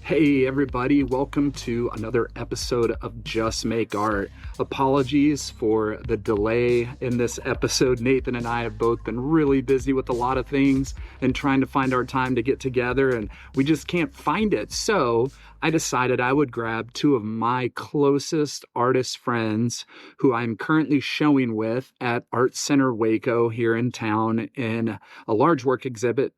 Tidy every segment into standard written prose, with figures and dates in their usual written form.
Hey everybody, welcome to another episode of Just Make Art. Apologies for the delay in this episode. Nathan and I have both been really busy with a lot of things and trying to find our time to get together, and we just can't find it. So I decided I would grab two of my closest artist friends who I'm currently showing with at Art Center Waco here in town in a large work exhibit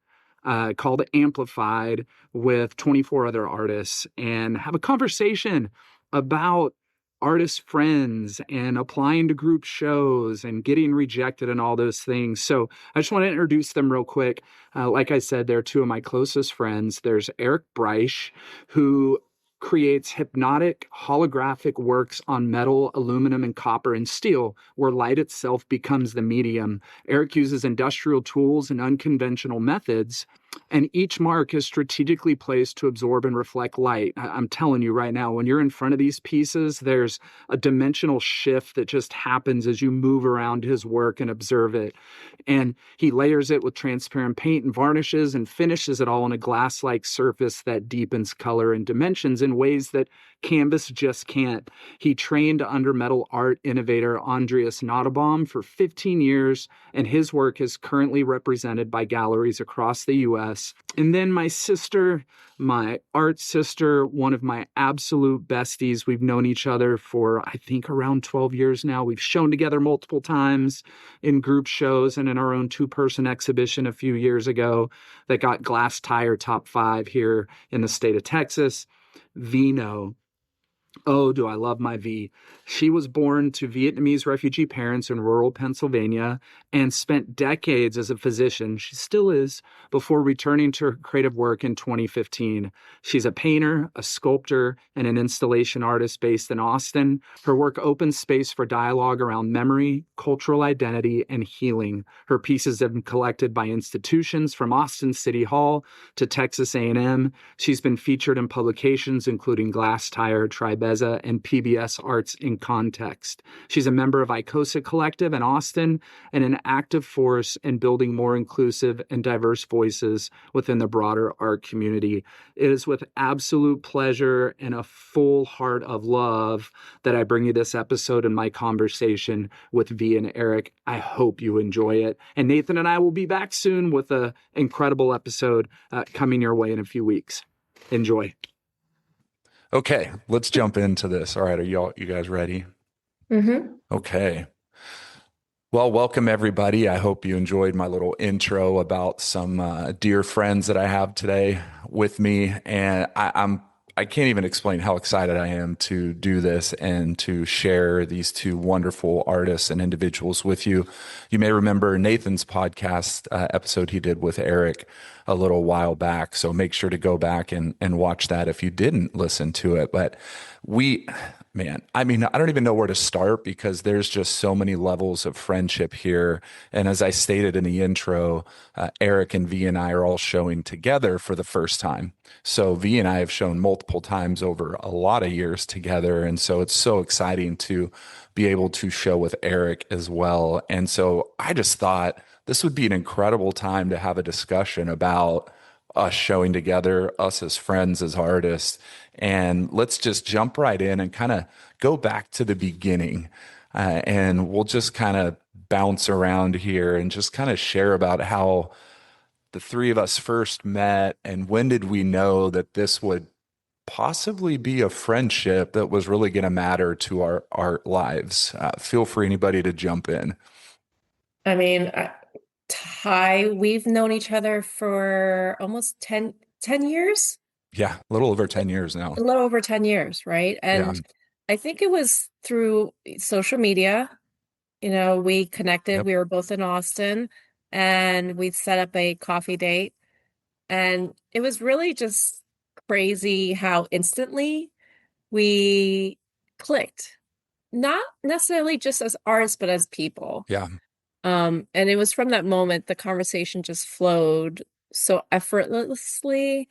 called Amplified with 24 other artists, and have a conversation about artist friends and applying to group shows and getting rejected and all those things. So I just want to introduce them real quick. Like I said, they're two of my closest friends. There's Eric Breish, who creates hypnotic holographic works on metal, aluminum, and copper and steel, where light itself becomes the medium. Eric uses industrial tools and unconventional methods, and each mark is strategically placed to absorb and reflect light. I'm telling you right now, when you're in front of these pieces, there's a dimensional shift that just happens as you move around his work and observe it. And he layers it with transparent paint and varnishes and finishes it all on a glass-like surface that deepens color and dimensions in ways that canvas just can't. He trained under metal art innovator Andreas Nottebohm for 15 years, and his work is currently represented by galleries across the U.S. And then my sister, my art sister, one of my absolute besties. We've known each other for, I think, around 12 years now. We've shown together multiple times in group shows and in our own two-person exhibition a few years ago that got Glass Tire Top 5 here in the state of Texas. Vino. Oh, do I love my V. She was born to Vietnamese refugee parents in rural Pennsylvania and spent decades as a physician. She still is, before returning to her creative work in 2015. She's a painter, a sculptor, and an installation artist based in Austin. Her work opens space for dialogue around memory, cultural identity, and healing. Her pieces have been collected by institutions from Austin City Hall to Texas A&M. She's been featured in publications including Glass Tire, Tribeza, and PBS Arts in Context. She's a member of Icosa Collective in Austin and an active force in building more inclusive and diverse voices within the broader art community. It is with absolute pleasure and a full heart of love that I bring you this episode and my conversation with V and Eric. I hope you enjoy it. And Nathan and I will be back soon with an incredible episode coming your way in a few weeks. Enjoy. Okay, let's jump into this. All right, you guys ready? Mm-hmm. Okay. Well, welcome everybody. I hope you enjoyed my little intro about some dear friends that I have today with me, and I can't even explain how excited I am to do this and to share these two wonderful artists and individuals with you. You may remember Nathan's podcast episode he did with Eric a little while back, so make sure to go back and watch that if you didn't listen to it. But I don't even know where to start because there's just so many levels of friendship here. And as I stated in the intro, Eric and V and I are all showing together for the first time. So V and I have shown multiple times over a lot of years together. And so it's so exciting to be able to show with Eric as well. And so I just thought this would be an incredible time to have a discussion about us showing together, us as friends, as artists. And let's just jump right in and kind of go back to the beginning. And we'll just kind of bounce around here and just kind of share about how the three of us first met and when did we know that this would possibly be a friendship that was really going to matter to our art lives. Feel free, anybody, to jump in. I mean, Ty, we've known each other for almost 10 years. Yeah, a little over 10 years now. A little over 10 years, right? And Yeah. I think it was through social media. You know, we connected. Yep. We were both in Austin and we set up a coffee date. And it was really just crazy how instantly we clicked. Not necessarily just as artists, but as people. Yeah. And it was from that moment the conversation just flowed so effortlessly,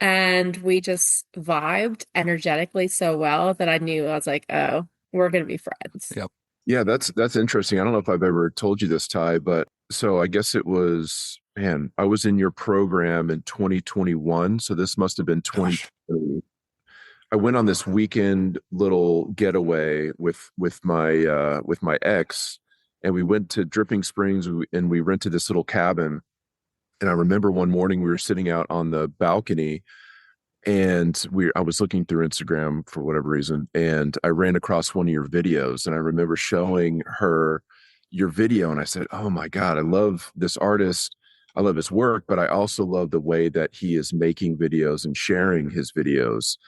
and we just vibed energetically so well that I was like, oh, we're gonna be friends. Yep. Yeah, that's interesting. I don't know if I've ever told you this, Ty, but so I guess it was Man, I was in your program in 2021, so this must have been Gosh. 2020. I went on this weekend little getaway with my ex, and we went to Dripping Springs and we rented this little cabin. And I remember one morning we were sitting out on the balcony, and we I was looking through Instagram for whatever reason, and I ran across one of your videos, and I remember showing her your video, and I said, "Oh my God, I love this artist. I love his work, but I also love the way that he is making videos and sharing his videos."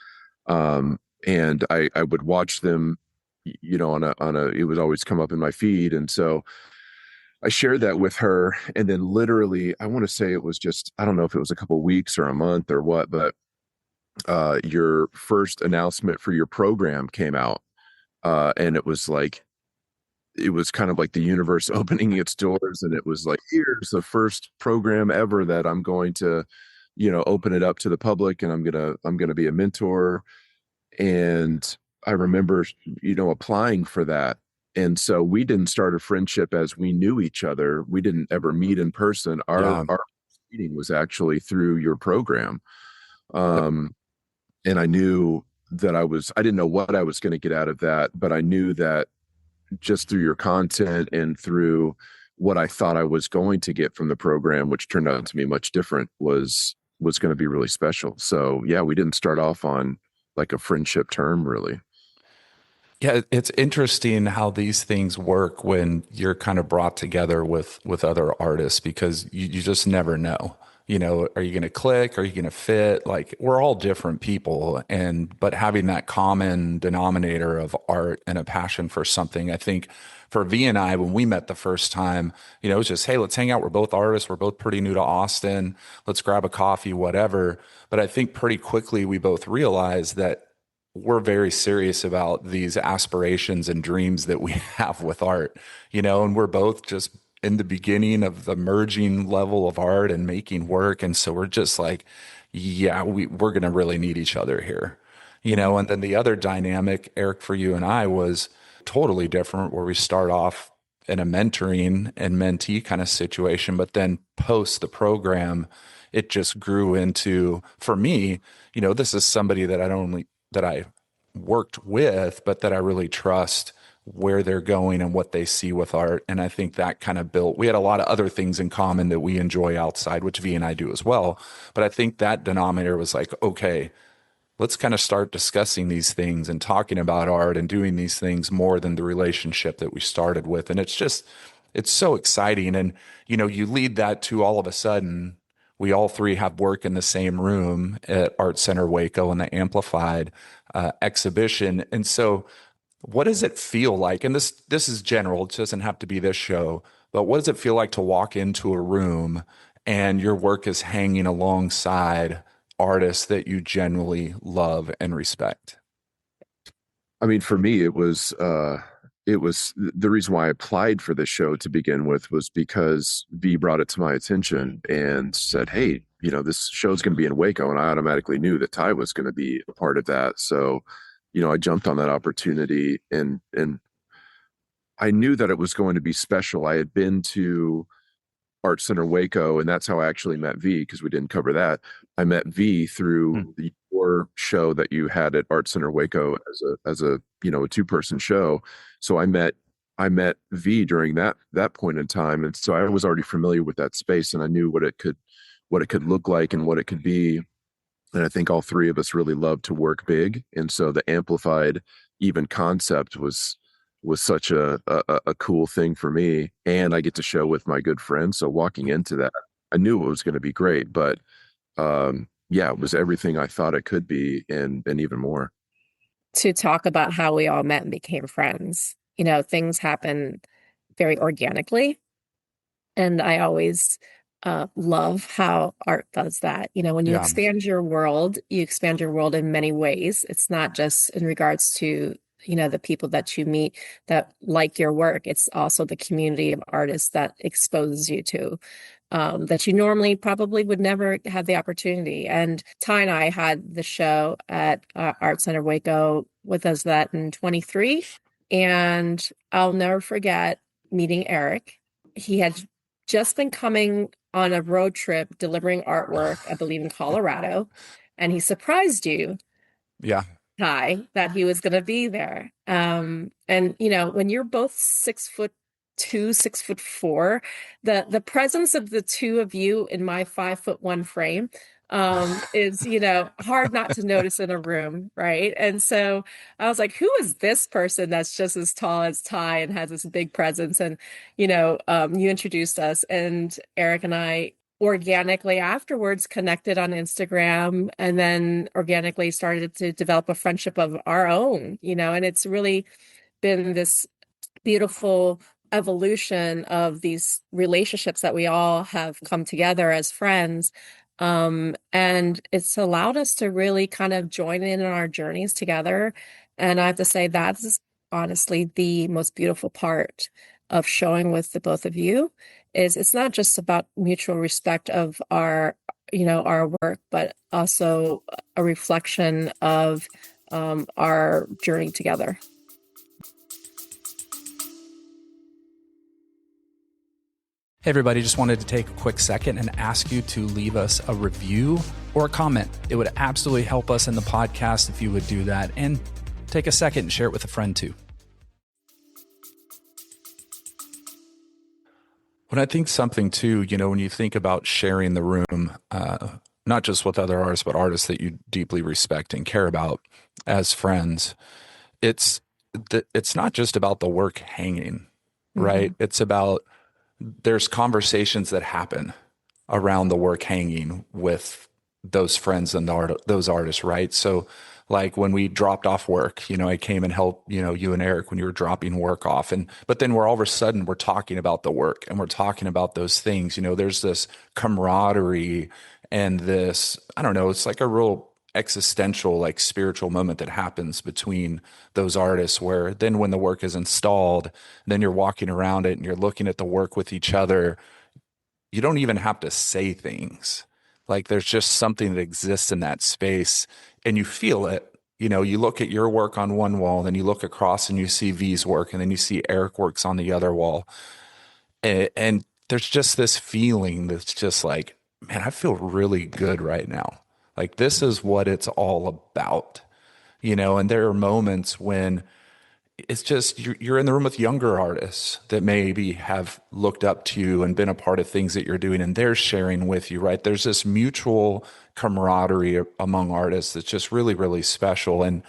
And I would watch them, on a it would always come up in my feed, and so I shared that with her, and then literally, I want to say it was just, I don't know if it was a couple weeks or a month or what, but your first announcement for your program came out, and it was kind of like the universe opening its doors, and it was like, here's the first program ever that I'm going to, open it up to the public, and I'm gonna be a mentor. And I remember, applying for that. And so we didn't start a friendship as we knew each other. We didn't ever meet in person. Our Yeah. our meeting was actually through your program. Yep. Um, and I knew that I didn't know what I was going to get out of that, but I knew that just through your content and through what I thought I was going to get from the program, which turned out to be much different, was going to be really special. So yeah, we didn't start off on like a friendship term, really. Yeah, it's interesting how these things work when you're kind of brought together with other artists because you just never know. You know, are you going to click? Are you going to fit? Like we're all different people and but having that common denominator of art and a passion for something, I think for V and I when we met the first time, it was just, hey, let's hang out. We're both artists. We're both pretty new to Austin. Let's grab a coffee, whatever. But I think pretty quickly we both realized that we're very serious about these aspirations and dreams that we have with art, and we're both just in the beginning of the merging level of art and making work. And so we're just like, yeah, we're going to really need each other here, and then the other dynamic, Eric, for you and I was totally different where we start off in a mentoring and mentee kind of situation, but then post the program, it just grew into, for me, this is somebody that I don't only that I worked with, but that I really trust where they're going and what they see with art. And I think that kind of built, we had a lot of other things in common that we enjoy outside, which V and I do as well. But I think that denominator was like, okay, let's kind of start discussing these things and talking about art and doing these things more than the relationship that we started with. And it's so exciting. And, you lead that to all of a sudden, we all three have work in the same room at Art Center Waco in the Amplified exhibition. And so, what does it feel like? And this is general, it doesn't have to be this show, but what does it feel like to walk into a room and your work is hanging alongside artists that you genuinely love and respect? I mean, for me, it was the reason why I applied for this show to begin with was because V brought it to my attention and said, "Hey, this show's going to be in Waco," and I automatically knew that Ty was going to be a part of that. So, I jumped on that opportunity, and I knew that it was going to be special. I had been to Art Center Waco, and that's how I actually met V because we didn't cover that. I met V through your show that you had at Art Center Waco as a a two-person show. So I met V during that point in time, and so I was already familiar with that space, and I knew what it could look like and what it could be. And I think all three of us really love to work big, and so the amplified even concept was such a cool thing for me, and I get to show with my good friends. So walking into that, I knew it was going to be great, but yeah, it was everything I thought it could be, and even more. To talk about how we all met and became friends. Things happen very organically. And I always love how art does that. When Yeah. you expand your world in many ways. It's not just in regards to, the people that you meet that like your work. It's also the community of artists that exposes you to that you normally probably would never have the opportunity. And Ty and I had the show at Art Center Waco with us that in 23. And I'll never forget meeting Eric. He had just been coming on a road trip delivering artwork, I believe in Colorado, and he surprised you, Yeah. Ty, that he was going to be there. And when you're both 6'2", 6'4", the presence of the two of you in my 5'1" frame is hard not to notice in a room, right? And so I was like, who is this person that's just as tall as Ty and has this big presence? And you introduced us, and Eric and I organically afterwards connected on Instagram, and then organically started to develop a friendship of our own, and it's really been this beautiful evolution of these relationships that we all have come together as friends. And it's allowed us to really kind of join in on our journeys together. And I have to say, that's honestly the most beautiful part of showing with the both of you, is it's not just about mutual respect of our work, but also a reflection of our journey together. Hey everybody, just wanted to take a quick second and ask you to leave us a review or a comment. It would absolutely help us in the podcast if you would do that, and take a second and share it with a friend too. When I think something too, when you think about sharing the room, not just with other artists, but artists that you deeply respect and care about as friends, it's not just about the work hanging, right? Mm-hmm. It's about, there's conversations that happen around the work hanging with those friends and those artists, right? So like when we dropped off work, I came and helped, you and Eric when you were dropping work off. But then all of a sudden we're talking about the work and we're talking about those things, there's this camaraderie and this, I don't know, it's like a real existential, like spiritual moment that happens between those artists, where then when the work is installed, then you're walking around it and you're looking at the work with each other. You don't even have to say things. Like there's just something that exists in that space and you feel it. You look at your work on one wall, then you look across and you see V's work, and then you see Eric works on the other wall. And there's just this feeling that's just like, man, I feel really good right now. Like this is what it's all about, and there are moments when it's just, you're in the room with younger artists that maybe have looked up to you and been a part of things that you're doing, and they're sharing with you, right? There's this mutual camaraderie among artists that's just really, really special. And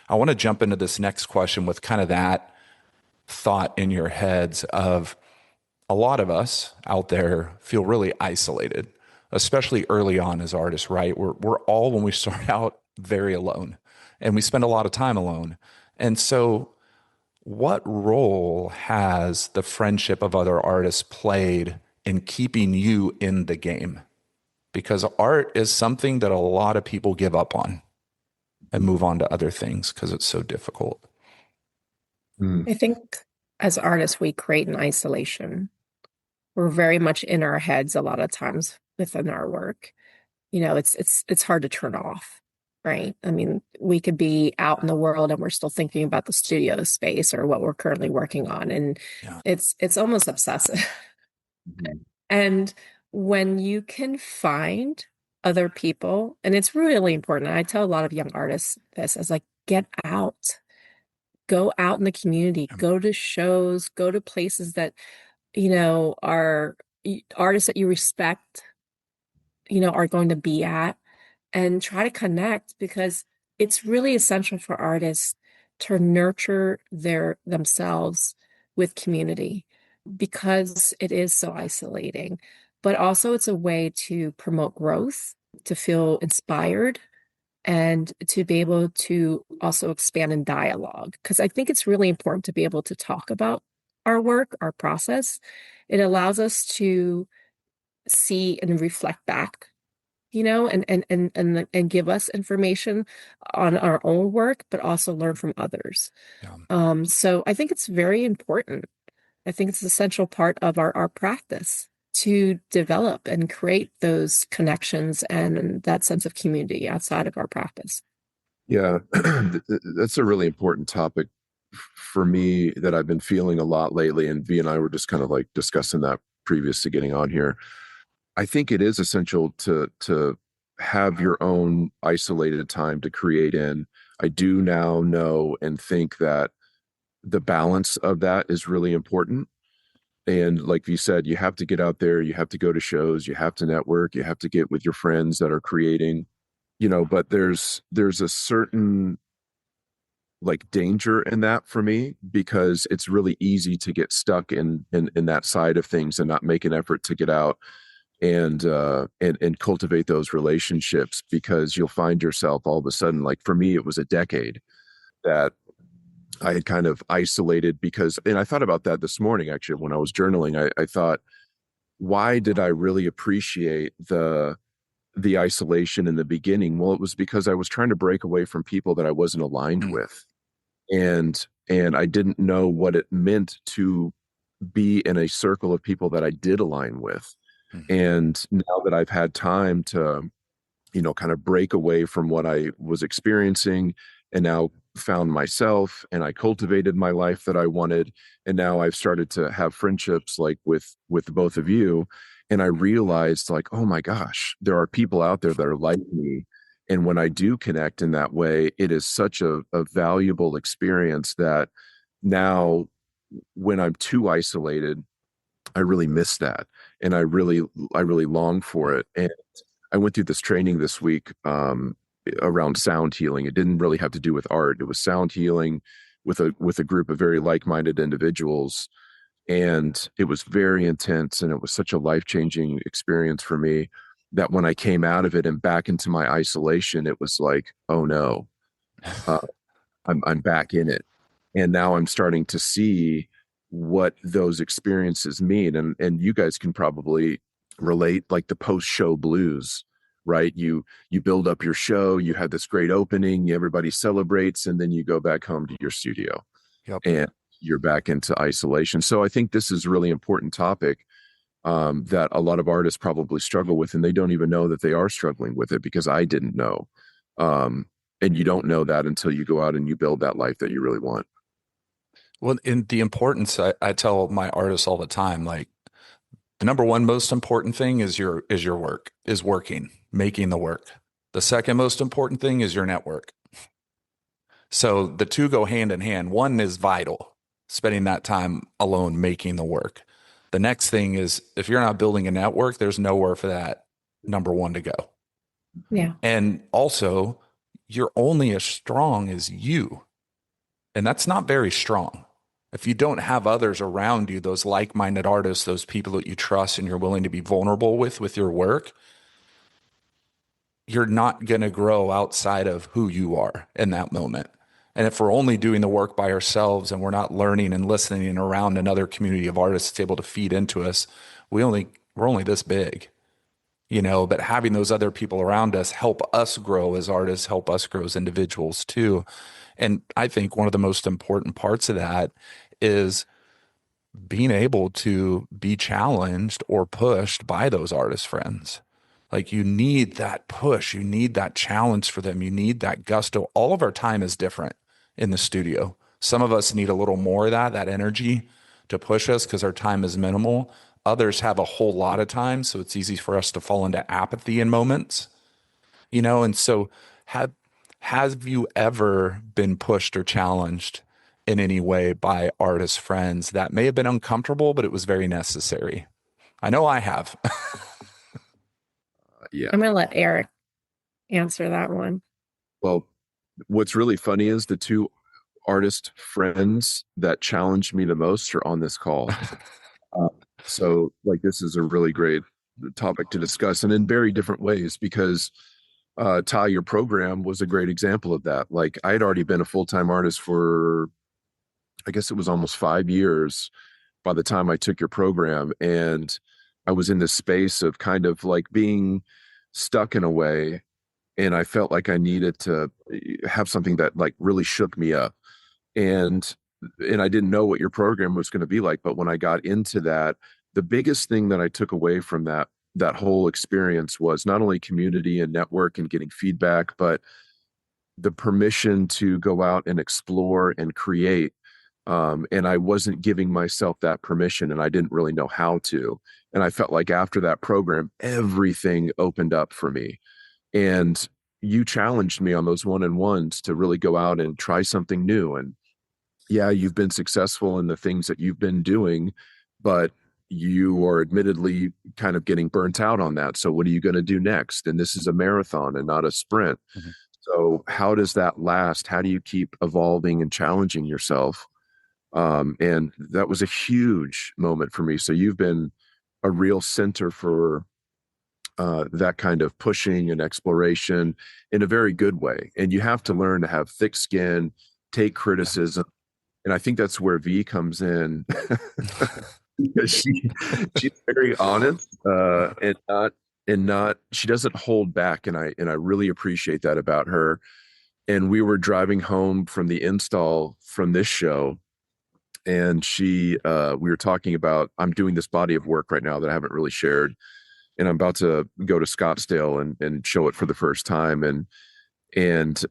I want to jump into this next question with kind of that thought in your heads of, a lot of us out there feel really isolated, especially early on as artists, right? We're all, when we start out, very alone, and we spend a lot of time alone. And so what role has the friendship of other artists played in keeping you in the game? Because art is something that a lot of people give up on and move on to other things because it's so difficult. I think as artists, we create an isolation. We're very much in our heads a lot of times within our work. It's hard to turn off, right? I mean, we could be out in the world and we're still thinking about the studio space or what we're currently working on. And it's almost obsessive. Mm-hmm. And when you can find other people, and it's really important. I tell a lot of young artists this, as like, get out, go out in the community, go to shows, go to places that, are artists that you respect, are going to be at, and try to connect, because it's really essential for artists to nurture themselves with community, because it is so isolating. But also it's a way to promote growth, to feel inspired, and to be able to also expand in dialogue. Because I think it's really important to be able to talk about our work, our process. It allows us to see and reflect back, and give us information on our own work, but also learn from others. Yeah. So I think it's very important. I think it's an essential part of our practice to develop and create those connections and that sense of community outside of our practice. Yeah, that's a really important topic for me that I've been feeling a lot lately. And V and I were just kind of like discussing that previous to getting on here. I think it is essential to have your own isolated time to create in. I do now know and think that the balance of that is really important. And like you said, you have to get out there, you have to go to shows, you have to network, you have to get with your friends that are creating, but there's a certain like danger in that for me, because it's really easy to get stuck in that side of things and not make an effort to get out and cultivate those relationships, because you'll find yourself all of a sudden, like for me, it was a decade that I had kind of isolated and I thought about that this morning, actually, when I was journaling. I thought, why did I really appreciate the isolation in the beginning? Well, it was because I was trying to break away from people that I wasn't aligned with. And I didn't know what it meant to be in a circle of people that I did align with. And now that I've had time to, kind of break away from what I was experiencing, and now found myself, and I cultivated my life that I wanted, and now I've started to have friendships like with both of you, and I realized, like, oh my gosh, there are people out there that are like me. And when I do connect in that way, it is such a valuable experience that now, when I'm too isolated, I really miss that, and I really long for it. And I went through this training this week around sound healing. It didn't really have to do with art. It was sound healing with a group of very like-minded individuals, and it was very intense, and it was such a life-changing experience for me that when I came out of it and back into my isolation, it was like, oh no, I'm back in it. And now I'm starting to see what those experiences mean. And you guys can probably relate, like the post-show blues, right? You build up your show, you have this great opening, everybody celebrates, and then you go back home to your studio. Yep. And you're back into isolation. So I think this is a really important topic that a lot of artists probably struggle with, and they don't even know that they are struggling with it, because I didn't know. And you don't know that until you go out and you build that life that you really want. Well, in the importance, I tell my artists all the time, like the number one most important thing is your work, is working, making the work. The second most important thing is your network. So the two go hand in hand. One is vital, spending that time alone making the work. The next thing is, if you're not building a network, there's nowhere for that number one to go. Yeah. And also, you're only as strong as you. And that's not very strong. If you don't have others around you, those like-minded artists, those people that you trust and you're willing to be vulnerable with your work, you're not going to grow outside of who you are in that moment. And if we're only doing the work by ourselves and we're not learning and listening around another community of artists that's able to feed into us, we're only this big, but having those other people around us help us grow as artists, help us grow as individuals too. And I think one of the most important parts of that is being able to be challenged or pushed by those artist friends. Like, you need that push, you need that challenge for them, you need that gusto. All of our time is different in the studio. Some of us need a little more of that energy to push us because our time is minimal. Others have a whole lot of time, so it's easy for us to fall into apathy in moments, and so have you ever been pushed or challenged in any way by artist friends that may have been uncomfortable, but it was very necessary? I know I have. Yeah. I'm going to let Eric answer that one. Well, what's really funny is the two artist friends that challenged me the most are on this call. So like, this is a really great topic to discuss, and in very different ways, because Ty, your program was a great example of that. Like, I had already been a full-time artist for, I guess it was almost 5 years by the time I took your program. And I was in this space of kind of like being stuck in a way. And I felt like I needed to have something that like really shook me up. And I didn't know what your program was going to be like. But when I got into that, the biggest thing that I took away from that whole experience was not only community and network and getting feedback, but the permission to go out and explore and create And I wasn't giving myself that permission, and I didn't really know how to. And I felt like after that program, everything opened up for me. And you challenged me on those one-on-ones to really go out and try something new. And yeah, you've been successful in the things that you've been doing, but you are admittedly kind of getting burnt out on that. So what are you going to do next? And this is a marathon and not a sprint. Mhm. So how does that last? How do you keep evolving and challenging yourself? And that was a huge moment for me. So you've been a real center for that kind of pushing and exploration in a very good way. And you have to learn to have thick skin, take criticism. And I think that's where V comes in. Because she's very honest, and not she doesn't hold back, and I really appreciate that about her. And we were driving home from the install from this show, and we were talking about, I'm doing this body of work right now that I haven't really shared, and I'm about to go to Scottsdale and show it for the first time. And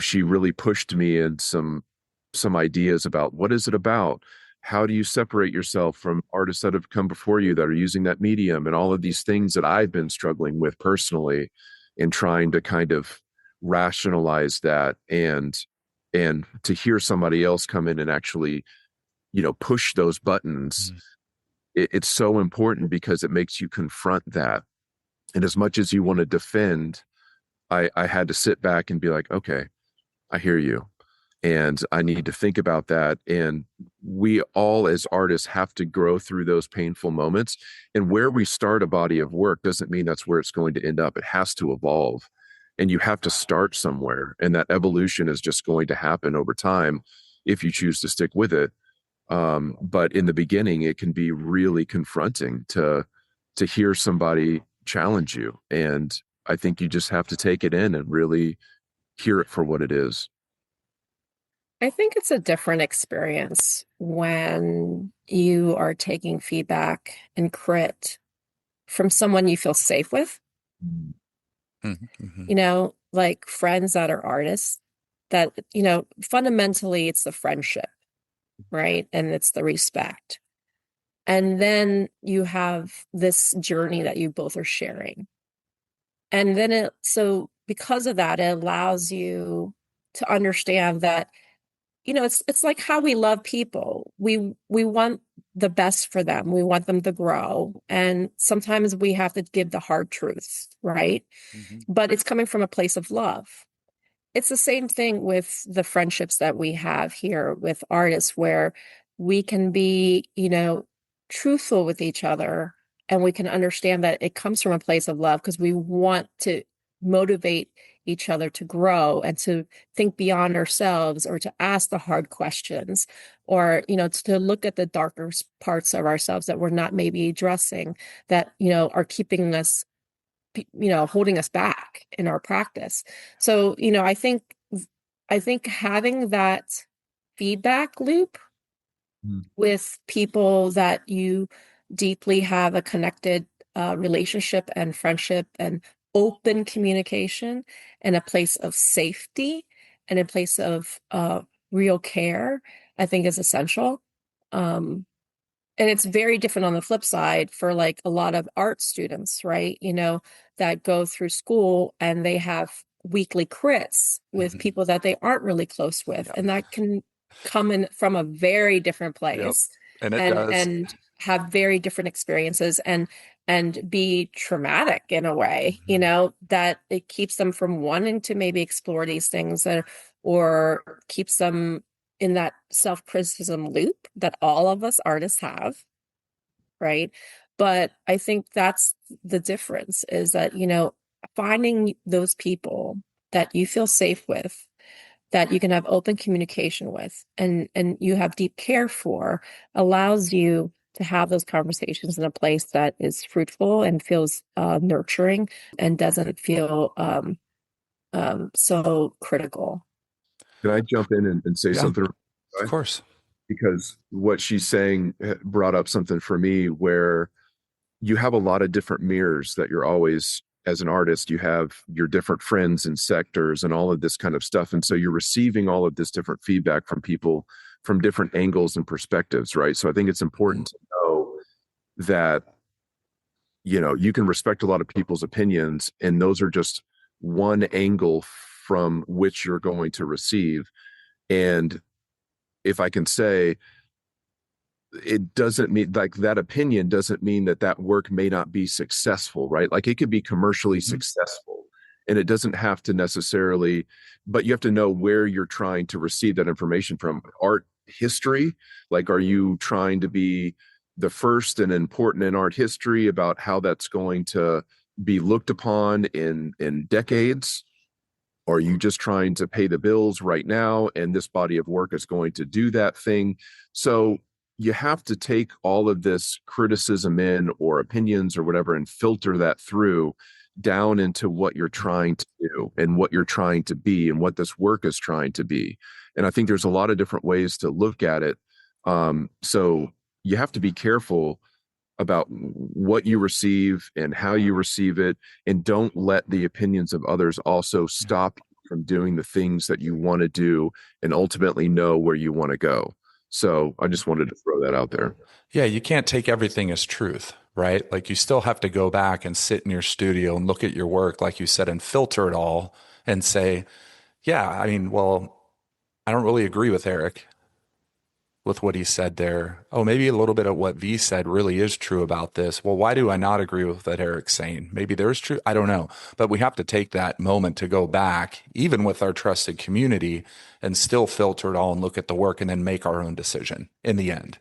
she really pushed me in some ideas about what is it about? How do you separate yourself from artists that have come before you that are using that medium, and all of these things that I've been struggling with personally, and trying to kind of rationalize that, and to hear somebody else come in and actually, push those buttons. It's so important because it makes you confront that. And as much as you want to defend, I had to sit back and be like, okay, I hear you. And I need to think about that. And we all, as artists, have to grow through those painful moments. And where we start a body of work doesn't mean that's where it's going to end up. It has to evolve. And you have to start somewhere. And that evolution is just going to happen over time if you choose to stick with it. But in the beginning, it can be really confronting to hear somebody challenge you. And I think you just have to take it in and really hear it for what it is. I think it's a different experience when you are taking feedback and crit from someone you feel safe with, like friends that are artists that, fundamentally it's the friendship, right? And it's the respect. And then you have this journey that you both are sharing. And then so because of that, it allows you to understand that, it's like how we love people. We want the best for them. We want them to grow. And sometimes we have to give the hard truths, right? But it's coming from a place of love. It's the same thing with the friendships that we have here with artists, where we can be, truthful with each other, and we can understand that it comes from a place of love because we want to motivate each other to grow and to think beyond ourselves, or to ask the hard questions, or, to look at the darker parts of ourselves that we're not maybe addressing, that, are keeping us, holding us back in our practice. So, I think having that feedback loop with people that you deeply have a connected relationship and friendship and open communication, and a place of safety and a place of real care, I think is essential. And it's very different on the flip side for like a lot of art students, right? That go through school and they have weekly crits with people that they aren't really close with. And that can come in from a very different place. And it does. And have very different experiences, and be traumatic in a way, that it keeps them from wanting to maybe explore these things, or keeps them in that self-criticism loop that all of us artists have, right? But I think that's the difference, is that, finding those people that you feel safe with, that you can have open communication with, and you have deep care for, allows you to have those conversations in a place that is fruitful and feels nurturing, and doesn't feel so critical. Can I jump in and say something? Of course. Because what she's saying brought up something for me, where you have a lot of different mirrors that you're always as an artist, you have your different friends and sectors and all of this kind of stuff. And so you're receiving all of this different feedback from people from different angles and perspectives, right? So I think it's important to know that, you can respect a lot of people's opinions, and those are just one angle from which you're going to receive. And if I can say, it doesn't mean, like, that opinion doesn't mean that that work may not be successful, right? Like, it could be commercially successful, and it doesn't have to necessarily, but you have to know where you're trying to receive that information from. Art history, like, are you trying to be the first and important in art history about how that's going to be looked upon in decades? Or are you just trying to pay the bills right now, and this body of work is going to do that thing? So you have to take all of this criticism in, or opinions or whatever, and filter that through down into what you're trying to do and what you're trying to be and what this work is trying to be. And I think there's a lot of different ways to look at it. So you have to be careful about what you receive and how you receive it, and don't let the opinions of others also stop you from doing the things that you want to do and ultimately know where you want to go. So I just wanted to throw that out there. Yeah, you can't take everything as truth, right? Like, you still have to go back and sit in your studio and look at your work, like you said, and filter it all and say, yeah, I mean, well, I don't really agree with Eric with what he said there. Oh, maybe a little bit of what V said really is true about this. Well, why do I not agree with what Eric's saying? Maybe there's true. I don't know. But we have to take that moment to go back, even with our trusted community, and still filter it all and look at the work and then make our own decision in the end.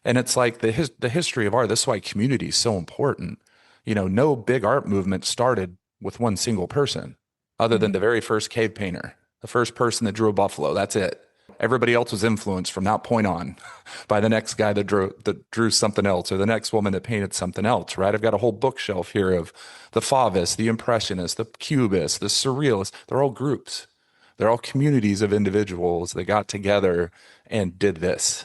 And it's like the history of art. This is why community is so important. No big art movement started with one single person, other than the very first cave painter, the first person that drew a buffalo. That's it. Everybody else was influenced from that point on by the next guy that drew something else, or the next woman that painted something else, right? I've got a whole bookshelf here of the Fauvists, the Impressionists, the Cubists, the Surrealists. They're all groups. They're all communities of individuals that got together and did this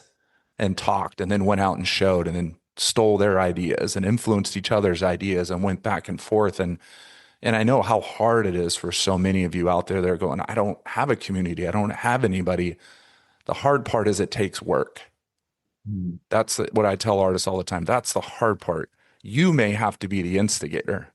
and talked, and then went out and showed, and then stole their ideas and influenced each other's ideas and went back and forth. And I know how hard it is for so many of you out there that are going, I don't have a community. I don't have anybody. The hard part is it takes work. That's what I tell artists all the time. That's the hard part. You may have to be the instigator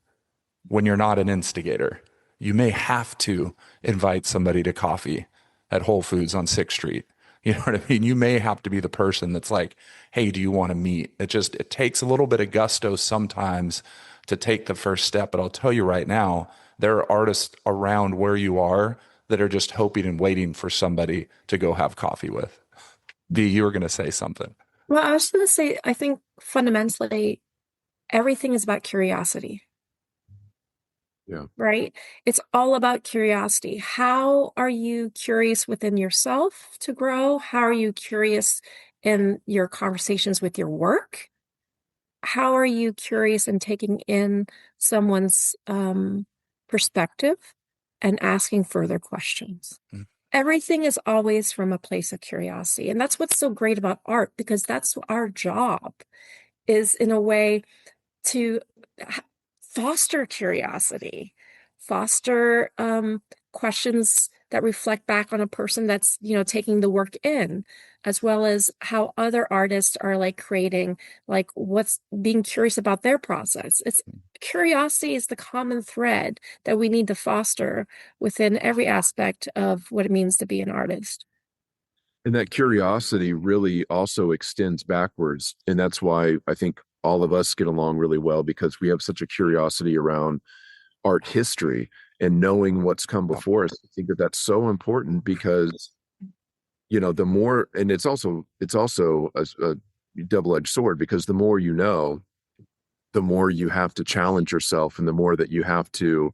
when you're not an instigator. You may have to invite somebody to coffee at Whole Foods on 6th Street. You know what I mean? You may have to be the person that's like, hey, do you want to meet? It takes a little bit of gusto sometimes to take the first step. But I'll tell you right now, there are artists around where you are that are just hoping and waiting for somebody to go have coffee with. V, you were going to say something. Well, I was going to say, I think fundamentally, everything is about curiosity. Yeah. Right? It's all about curiosity. How are you curious within yourself to grow? How are you curious in your conversations with your work? How are you curious in taking in someone's perspective and asking further questions? Everything is always from a place of curiosity. And that's what's so great about art, because that's our job, is in a way to foster curiosity, foster questions that reflect back on a person that's, taking the work in, as well as how other artists are like creating, like what's being curious about their process. It's curiosity is the common thread that we need to foster within every aspect of what it means to be an artist. And that curiosity really also extends backwards. And that's why I think all of us get along really well, because we have such a curiosity around art history and knowing what's come before us. I think that that's so important, because the more, and it's also a double-edged sword, because the more you know, the more you have to challenge yourself, and the more that you have to,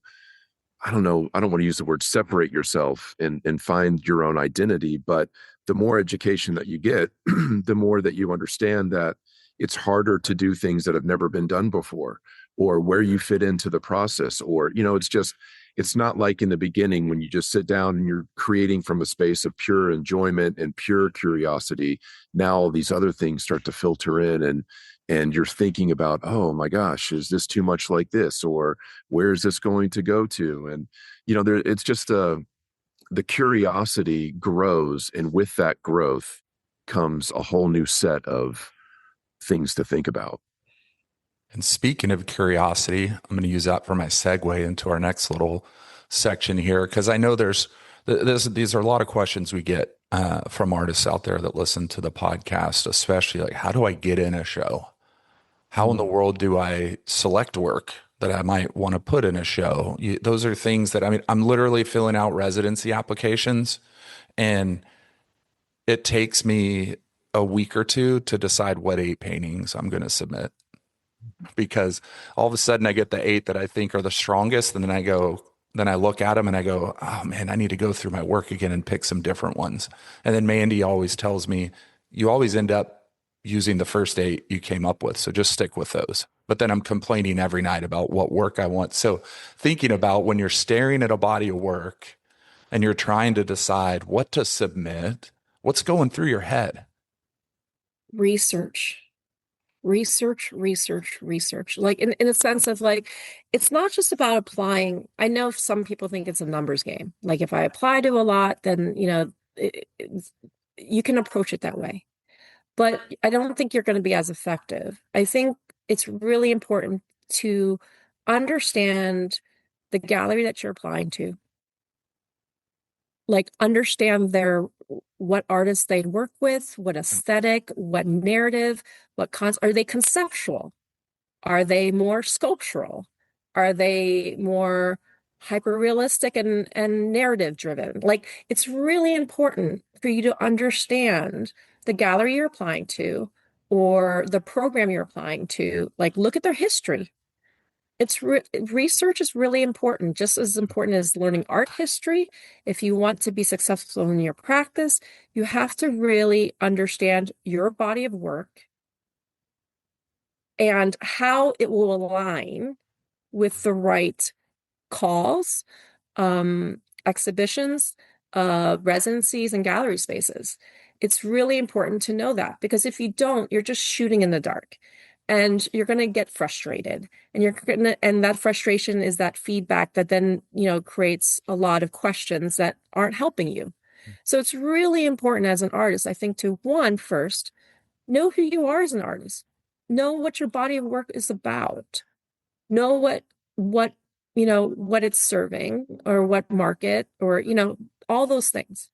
I don't want to use the word separate yourself and find your own identity, but the more education that you get, the more that you understand that it's harder to do things that have never been done before, or where you fit into the process, or, it's not like in the beginning when you just sit down and you're creating from a space of pure enjoyment and pure curiosity. Now all these other things start to filter in, and and you're thinking about, oh my gosh, is this too much like this, or where is this going to go to? And it's just the curiosity grows, and with that growth comes a whole new set of things to think about. And speaking of curiosity, I'm going to use that for my segue into our next little section here, because I know these are a lot of questions we get from artists out there that listen to the podcast, especially like, how do I get in a show? How in the world do I select work that I might want to put in a show? Those are things that, I mean, I'm literally filling out residency applications, and it takes me a week or two to decide what 8 paintings I'm going to submit, because all of a sudden I get the 8 that I think are the strongest. And then I look at them and I go, oh man, I need to go through my work again and pick some different ones. And then Mandy always tells me, you always end up using the first 8 you came up with. So just stick with those. But then I'm complaining every night about what work I want. So thinking about when you're staring at a body of work and you're trying to decide what to submit, what's going through your head? Research. Like in a sense of like, it's not just about applying. I know some people think it's a numbers game. Like if I apply to a lot, then, you can approach it that way. But I don't think you're going to be as effective. I think it's really important to understand the gallery that you're applying to. Like understand what artists they work with, what aesthetic, what narrative, are they conceptual? Are they more sculptural? Are they more hyper realistic and narrative driven? Like it's really important for you to understand the gallery you're applying to or the program you're applying to. Like look at their history. Research is really important, just as important as learning art history. If you want to be successful in your practice, you have to really understand your body of work and how it will align with the right calls, exhibitions, residencies, and gallery spaces. It's really important to know that, because if you don't, you're just shooting in the dark. And you're going to get frustrated, and that frustration is that feedback that then, creates a lot of questions that aren't helping you. So it's really important as an artist, I think, to first, know who you are as an artist, know what your body of work is about, know what it's serving or what market or, all those things.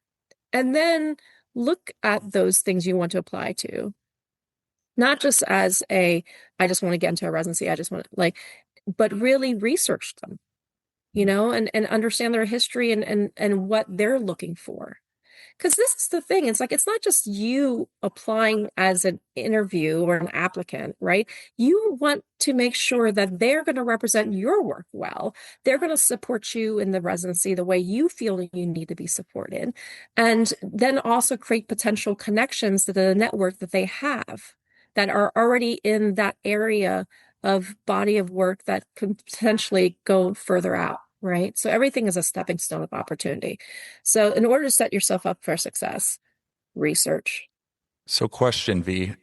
And then look at those things you want to apply to. Not just as I just want to get into a residency, but really research them, and understand their history and what they're looking for. Because this is the thing. It's like, it's not just you applying as an interview or an applicant, right? You want to make sure that they're going to represent your work well. They're going to support you in the residency the way you feel you need to be supported. And then also create potential connections to the network that they have that are already in that area of body of work that could potentially go further out. Right. So everything is a stepping stone of opportunity. So in order to set yourself up for success, research. So question, V,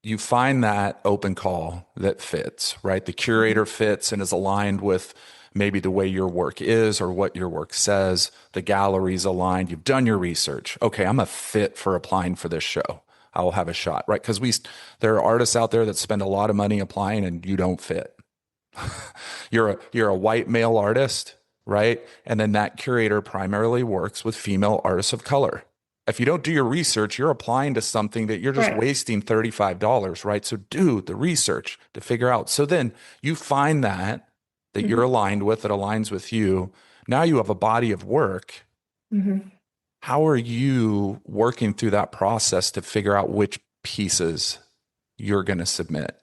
you find that open call that fits, right? The curator fits and is aligned with maybe the way your work is or what your work says. The gallery's aligned. You've done your research. Okay, I'm a fit for applying for this show. I will have a shot, right? Because there are artists out there that spend a lot of money applying and you don't fit. You're a white male artist, right? And then that curator primarily works with female artists of color. If you don't do your research, you're applying to something that you're just wasting $35, right? So do the research to figure out. So then you find that you're aligned with, that aligns with you. Now you have a body of work. How are you working through that process to figure out which pieces you're going to submit?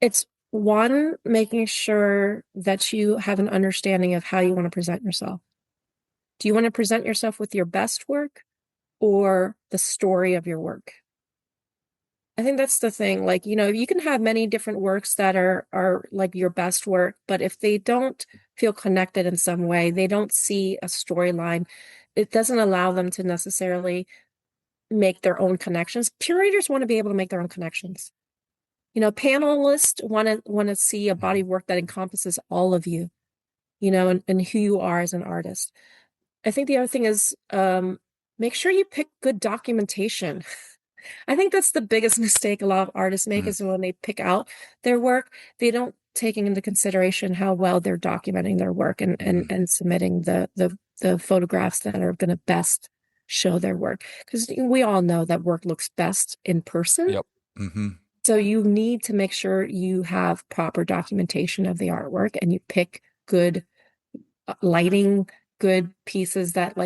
It's one, making sure that you have an understanding of how you want to present yourself. Do you want to present yourself with your best work or the story of your work? I think that's the thing. Like, you can have many different works that are like your best work, but if they don't feel connected in some way, they don't see a storyline, it doesn't allow them to necessarily make their own connections. Curators want to be able to make their own connections. Panelists want to see a body of work that encompasses all of you, and who you are as an artist. I think the other thing is make sure you pick good documentation. I think that's the biggest mistake a lot of artists make is when they pick out their work, they don't take into consideration how well they're documenting their work and submitting the photographs that are going to best show their work. Because we all know that work looks best in person. Yep. Mm-hmm. So you need to make sure you have proper documentation of the artwork and you pick good lighting, good pieces that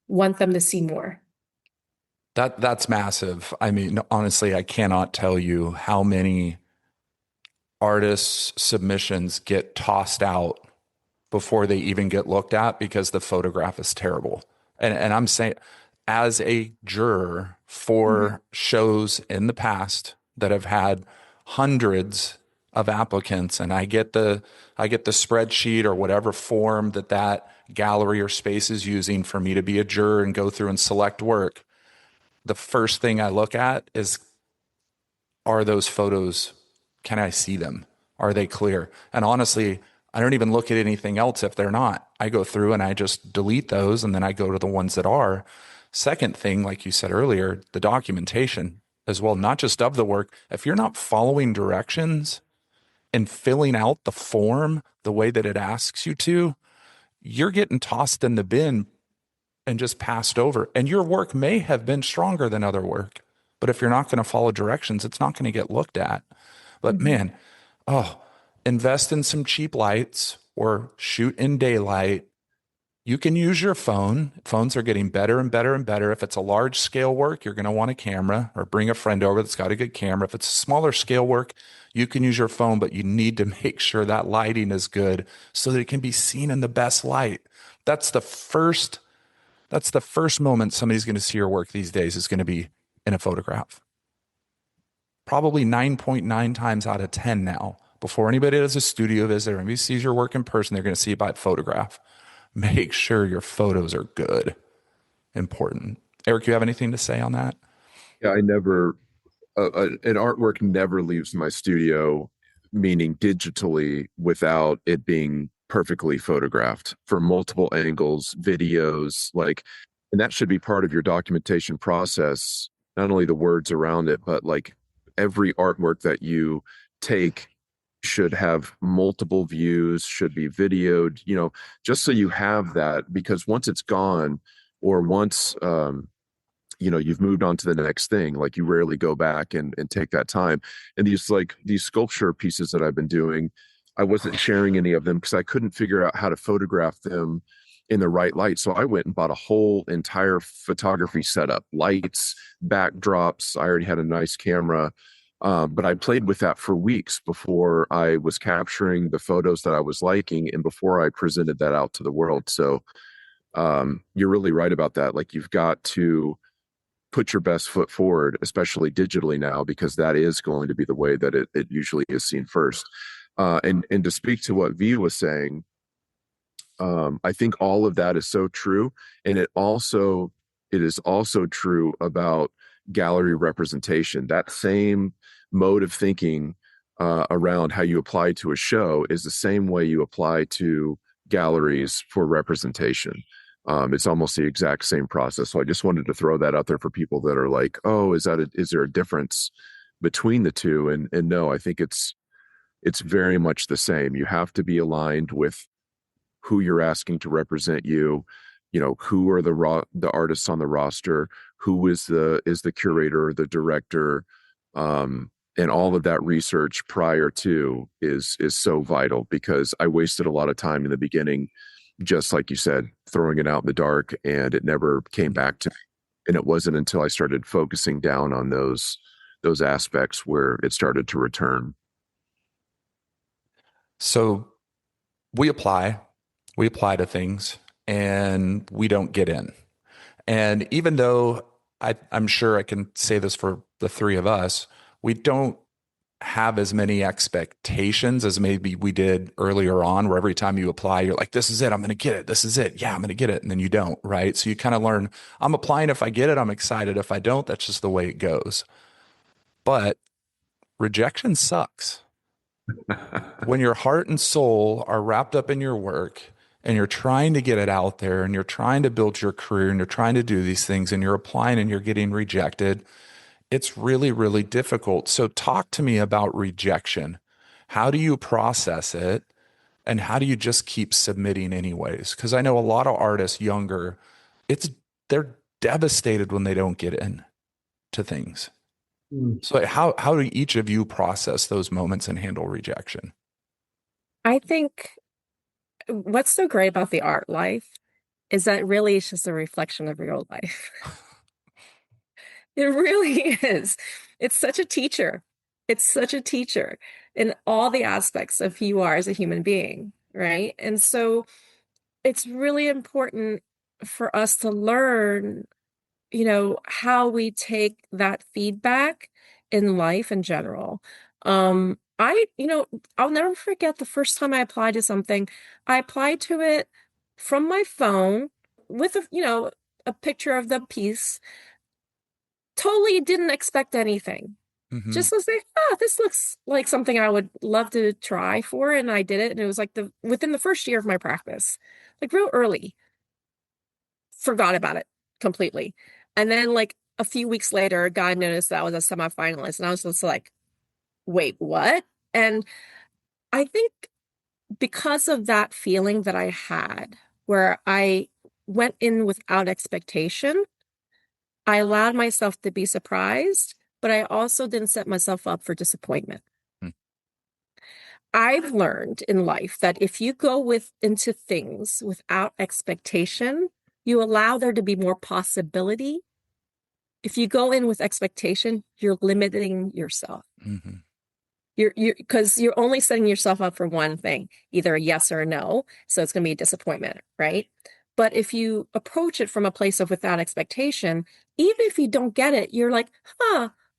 want them to see more. That's massive. I mean, honestly, I cannot tell you how many artists' submissions get tossed out before they even get looked at because the photograph is terrible. And I'm saying, as a juror for shows in the past that have had hundreds of applicants, and I get the spreadsheet or whatever form that gallery or space is using for me to be a juror and go through and select work. The first thing I look at is, are those photos, can I see them? Are they clear? And honestly, I don't even look at anything else if they're not. I go through and I just delete those, and then I go to the ones that are. Second thing, like you said earlier, the documentation as well, not just of the work. If you're not following directions and filling out the form the way that it asks you to, you're getting tossed in the bin and just passed over. And your work may have been stronger than other work, but if you're not going to follow directions, it's not going to get looked at. But man, invest in some cheap lights or shoot in daylight. You can use your phone. Phones are getting better and better and better. If it's a large scale work, you're going to want a camera or bring a friend over that's got a good camera. If it's a smaller scale work, you can use your phone, but you need to make sure that lighting is good so that it can be seen in the best light. That's the first moment somebody's going to see your work these days is going to be in a photograph. Probably 9.9 times out of 10 now. Before anybody does a studio visit or anybody sees your work in person, they're going to see it by photograph. Make sure your photos are good. Important. Eric, you have anything to say on that? Yeah, I never, an artwork never leaves my studio, meaning digitally, without it being perfectly photographed for multiple angles, videos, and that should be part of your documentation process. Not only the words around it, but every artwork that you take should have multiple views, should be videoed, just so you have that, because once it's gone, or once you've moved on to the next thing, you rarely go back and take that time. And these sculpture pieces that I've been doing, I wasn't sharing any of them because I couldn't figure out how to photograph them in the right light. So I went and bought a whole entire photography setup, lights, backdrops. I already had a nice camera. But I played with that for weeks before I was capturing the photos that I was liking and before I presented that out to the world. So you're really right about that. You've got to put your best foot forward, especially digitally now, because that is going to be the way that it usually is seen first. And to speak to what V was saying, I think all of that is so true. And it is also true about gallery representation. That same mode of thinking around how you apply to a show is the same way you apply to galleries for representation. It's almost the exact same process. So I just wanted to throw that out there for people that are like, oh, is there a difference between the two? And no, I think it's very much the same. You have to be aligned with who you're asking to represent you. Who are the artists on the roster, who is the curator, the director, and all of that research prior to is so vital, because I wasted a lot of time in the beginning, just like you said, throwing it out in the dark, and it never came back to me. And it wasn't until I started focusing down on those aspects where it started to return. So we apply to things and we don't get in. And even though I'm sure I can say this for the three of us, we don't have as many expectations as maybe we did earlier on, where every time you apply, you're like, this is it, I'm going to get it. This is it. Yeah, I'm going to get it. And then you don't, right? So you kind of learn, I'm applying. If I get it, I'm excited. If I don't, that's just the way it goes. But rejection sucks. When your heart and soul are wrapped up in your work and you're trying to get it out there and you're trying to build your career and you're trying to do these things and you're applying and you're getting rejected, it's really, really difficult. So talk to me about rejection. How do you process it? And how do you just keep submitting anyways? Because I know a lot of artists younger, they're devastated when they don't get in to things. So how do each of you process those moments and handle rejection? I think what's so great about the art life is that really it's just a reflection of real life. It really is. It's such a teacher. It's such a teacher in all the aspects of who you are as a human being, right? And so it's really important for us to learn, how we take that feedback in life in general. I'll never forget the first time I applied to something. I applied to it from my phone with a picture of the piece. Totally didn't expect anything. Mm-hmm. Just was like, this looks like something I would love to try for. And I did it. And it was like within the first year of my practice, like real early, forgot about it completely. And then like a few weeks later, a guy noticed that I was a semifinalist. And I was just like, wait, what? And I think because of that feeling that I had, where I went in without expectation, I allowed myself to be surprised, but I also didn't set myself up for disappointment. I've learned in life that if you go into things without expectation, you allow there to be more possibility. If you go in with expectation, you're limiting yourself. Mm-hmm. Because you're only setting yourself up for one thing, either a yes or a no. So it's going to be a disappointment, right? But if you approach it from a place of without expectation, even if you don't get it, you're like,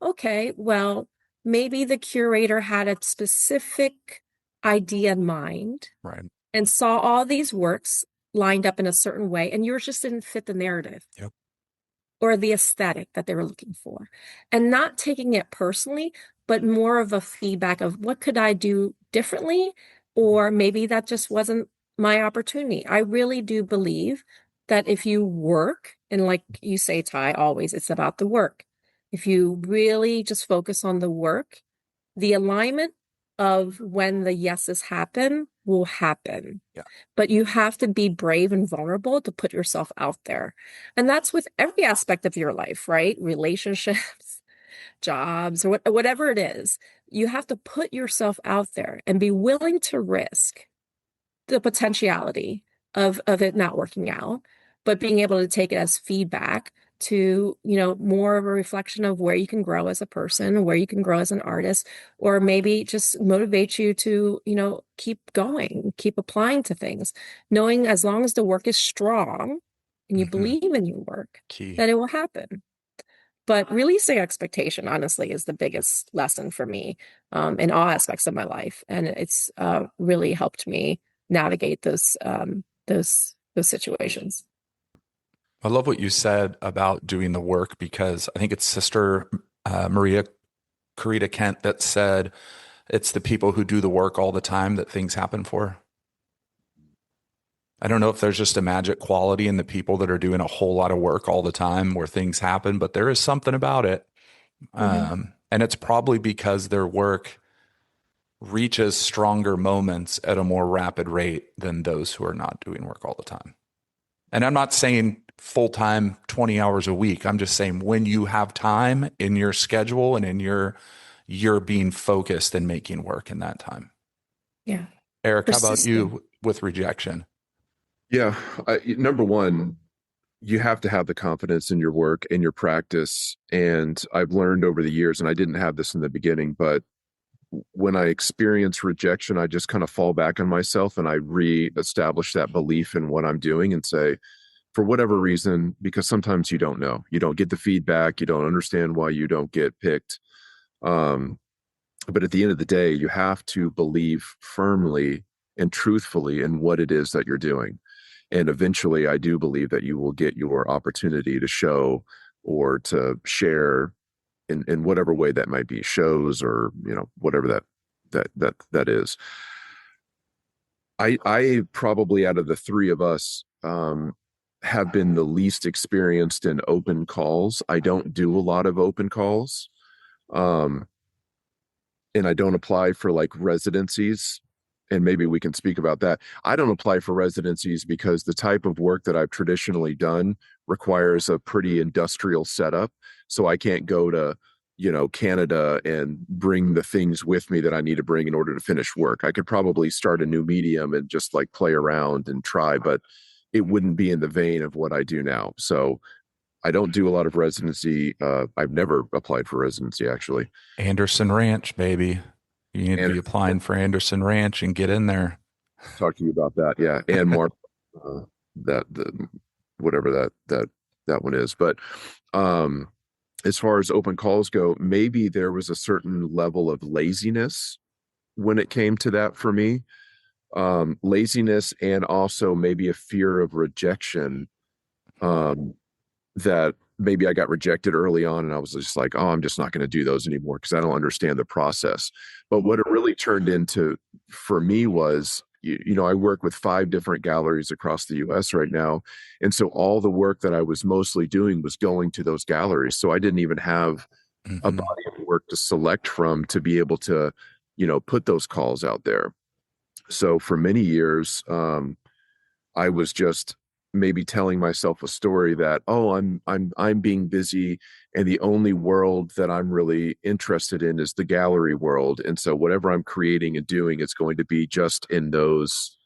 okay, well, maybe the curator had a specific idea in mind, right, and saw all these works lined up in a certain way, and yours just didn't fit the narrative. Yep. Or the aesthetic that they were looking for. And not taking it personally, but more of a feedback of what could I do differently? Or maybe that just wasn't my opportunity. I really do believe that if you work, and like you say, Ty, always, it's about the work. If you really just focus on the work, the alignment of when the yeses happen will happen. Yeah. But you have to be brave and vulnerable to put yourself out there. And that's with every aspect of your life, right? Relationships, jobs, or whatever it is. You have to put yourself out there and be willing to risk the potentiality of it not working out, but being able to take it as feedback to, more of a reflection of where you can grow as a person, where you can grow as an artist, or maybe just motivate you to, keep going, keep applying to things, knowing as long as the work is strong and you believe in your work, that it will happen. But releasing expectation, honestly, is the biggest lesson for me in all aspects of my life. And it's really helped me navigate those situations. I love what you said about doing the work, because I think it's Sister Maria Corita Kent that said it's the people who do the work all the time that things happen for. I don't know if there's just a magic quality in the people that are doing a whole lot of work all the time where things happen, but there is something about it. And it's probably because their work reaches stronger moments at a more rapid rate than those who are not doing work all the time. And I'm not saying full-time 20 hours a week. I'm just saying when you have time in your schedule and in you're being focused and making work in that time. Yeah. Eric, how about you with rejection? Yeah. Number one, you have to have the confidence in your work and your practice. And I've learned over the years, and I didn't have this in the beginning, but when I experience rejection, I just kind of fall back on myself and I reestablish that belief in what I'm doing and say, for whatever reason, because sometimes you don't know, you don't get the feedback, you don't understand why you don't get picked. But at the end of the day, you have to believe firmly and truthfully in what it is that you're doing. And eventually, I do believe that you will get your opportunity to show or to share in whatever way that might be, shows or, whatever that is. I probably, out of the three of us, have been the least experienced in open calls. I don't do a lot of open calls. Um, and I don't apply for like residencies. And maybe we can speak about that. I don't apply for residencies because the type of work that I've traditionally done requires a pretty industrial setup. So I can't go to, Canada and bring the things with me that I need to bring in order to finish work. I could probably start a new medium and just like play around and try, but it wouldn't be in the vein of what I do now. So I don't do a lot of residency. I've never applied for residency, actually. Anderson Ranch, baby. You need to be applying for Anderson Ranch and get in there. Talk to you about that, yeah, and more that the whatever that one is. But as far as open calls go, maybe there was a certain level of laziness when it came to that for me. Laziness and also maybe a fear of rejection. That maybe I got rejected early on and I was just like, oh, I'm just not going to do those anymore because I don't understand the process. But what it really turned into for me was, I work with 5 different galleries across the US right now. And so all the work that I was mostly doing was going to those galleries. So I didn't even have a body of work to select from to be able to, put those calls out there. So for many years, I was just maybe telling myself a story that, oh, I'm being busy and the only world that I'm really interested in is the gallery world. And so whatever I'm creating and doing is going to be just in those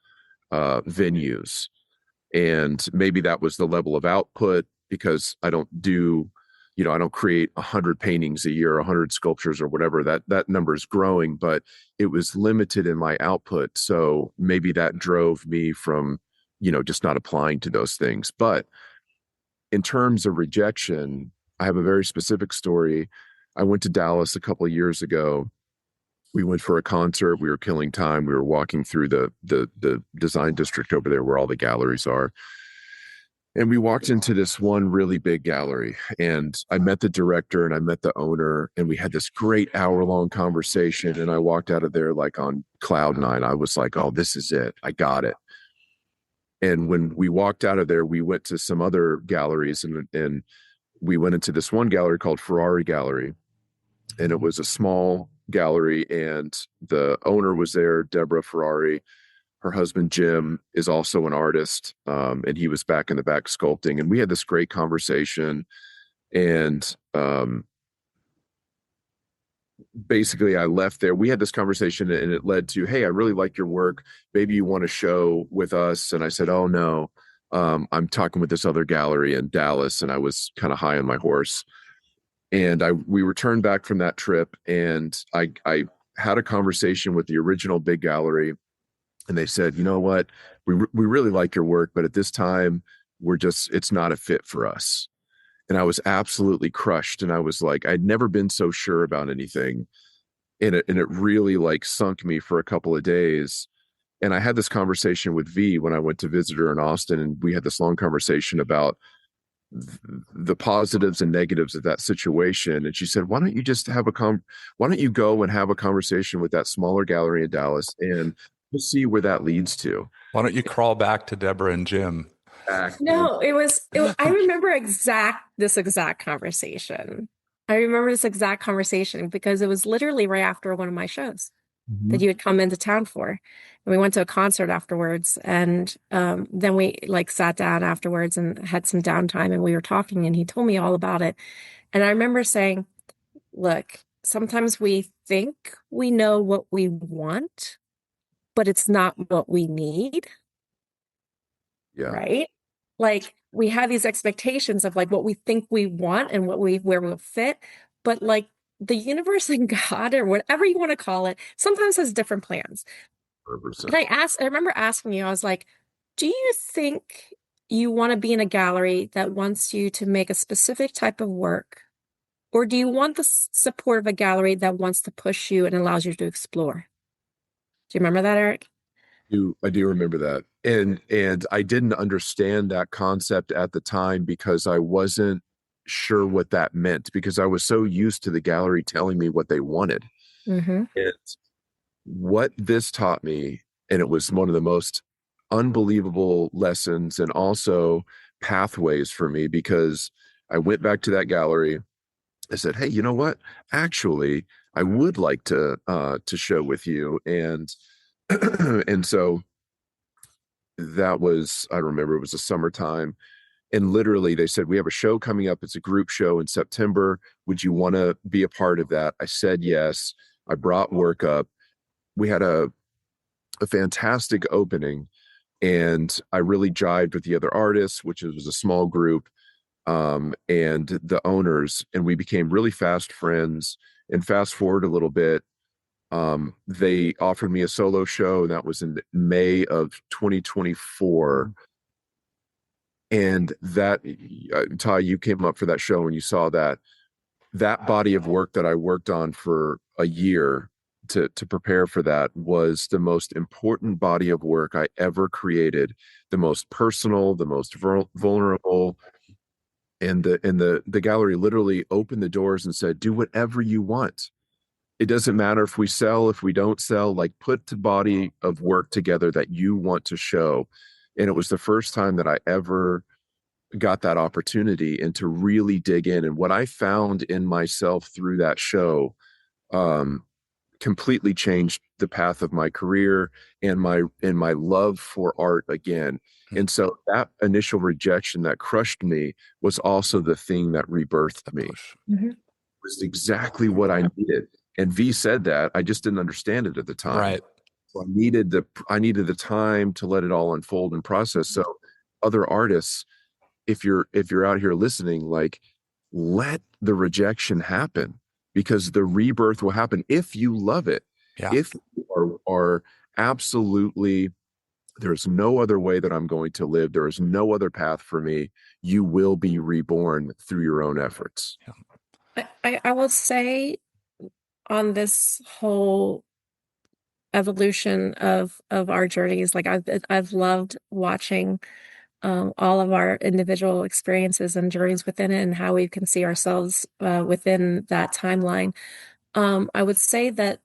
venues. And maybe that was the level of output because I don't do, I don't create 100 paintings a year, 100 sculptures or whatever. That number is growing, but it was limited in my output. So maybe that drove me from just not applying to those things. But in terms of rejection, I have a very specific story. I went to Dallas a couple of years ago. We went for a concert. We were killing time. We were walking through the design district over there where all the galleries are. And we walked into this one really big gallery and I met the director and I met the owner and we had this great hour-long conversation. And I walked out of there like on cloud 9. I was like, oh, this is it. I got it. And when we walked out of there, we went to some other galleries and we went into this one gallery called Ferrari Gallery. And it was a small gallery and the owner was there, Deborah Ferrari. Her husband, Jim, is also an artist. And he was back in the back sculpting. And we had this great conversation. And basically I left there. We had this conversation and it led to, hey, I really like your work. Maybe you want to show with us. And I said, oh no, I'm talking with this other gallery in Dallas. And I was kind of high on my horse. And we returned back from that trip and I had a conversation with the original big gallery. And they said, you know what, we really like your work, but at this time it's not a fit for us. And I was absolutely crushed. And I was like, I'd never been so sure about anything. And it really like sunk me for a couple of days. And I had this conversation with V when I went to visit her in Austin. And we had this long conversation about the positives and negatives of that situation. And she said, why don't you just why don't you go and have a conversation with that smaller gallery in Dallas and we'll see where that leads to. Why don't you crawl back to Deborah and Jim? No, I remember this exact conversation. I remember this exact conversation because it was literally right after one of my shows that you had come into town for. And we went to a concert afterwards. And then we like sat down afterwards and had some downtime and we were talking and he told me all about it. And I remember saying, look, sometimes we think we know what we want, but it's not what we need. Yeah. Right? Like we have these expectations of like what we think we want and where we'll fit, but like the universe and God or whatever you want to call it sometimes has different plans. 100%. And I remember asking you, I was like, do you think you want to be in a gallery that wants you to make a specific type of work? Or do you want the support of a gallery that wants to push you and allows you to explore? Do you remember that, Eric? I do remember that. And I didn't understand that concept at the time because I wasn't sure what that meant because I was so used to the gallery telling me what they wanted. Mm-hmm. And what this taught me, and it was one of the most unbelievable lessons and also pathways for me because I went back to that gallery. I said, "Hey, you know what? Actually, I would like to show with you." And and so that was, I remember it was the summertime. And literally they said, "We have a show coming up. It's a group show in September. Would you want to be a part of that?" I said yes. I brought work up. We had a fantastic opening, and I really jived with the other artists, which was a small group, and the owners, and we became really fast friends. And fast forward a little bit, they offered me a solo show, and that was in May of 2024. And that, Ty, you came up for that show and you saw that body of work that I worked on for a year to prepare for that was the most important body of work I ever created, the most personal, the most vulnerable. And the gallery literally opened the doors and said, "Do whatever you want. It doesn't matter if we sell, if we don't sell, like put the body of work together that you want to show." And it was the first time that I ever got that opportunity and to really dig in. And what I found in myself through that show um, completely changed the path of my career and my love for art again. And so that initial rejection that crushed me was also the thing that rebirthed me. Mm-hmm. It was exactly what I needed. And V said that. I just didn't understand it at the time. Right. So I needed the time to let it all unfold and process. So other artists, if you're out here listening, like let the rejection happen because the rebirth will happen if you love it. Yeah. If you are absolutely, there's no other way that I'm going to live. There is no other path for me. You will be reborn through your own efforts. Yeah. I will say on this whole evolution of our journeys, like I've loved watching all of our individual experiences and journeys within it and how we can see ourselves within that timeline. I would say that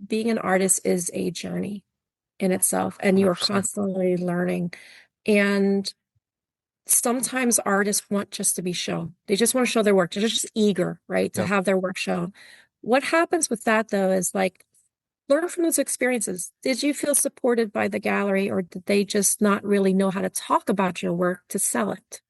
being an artist is a journey in itself, and you are 100%. constantly learning. And sometimes artists want just to be shown. They just want to show their work. They're just eager, right, to Yep. have their work shown. What happens with that, though, is like learn from those experiences. Did you feel supported by the gallery, or did they just not really know how to talk about your work to sell it?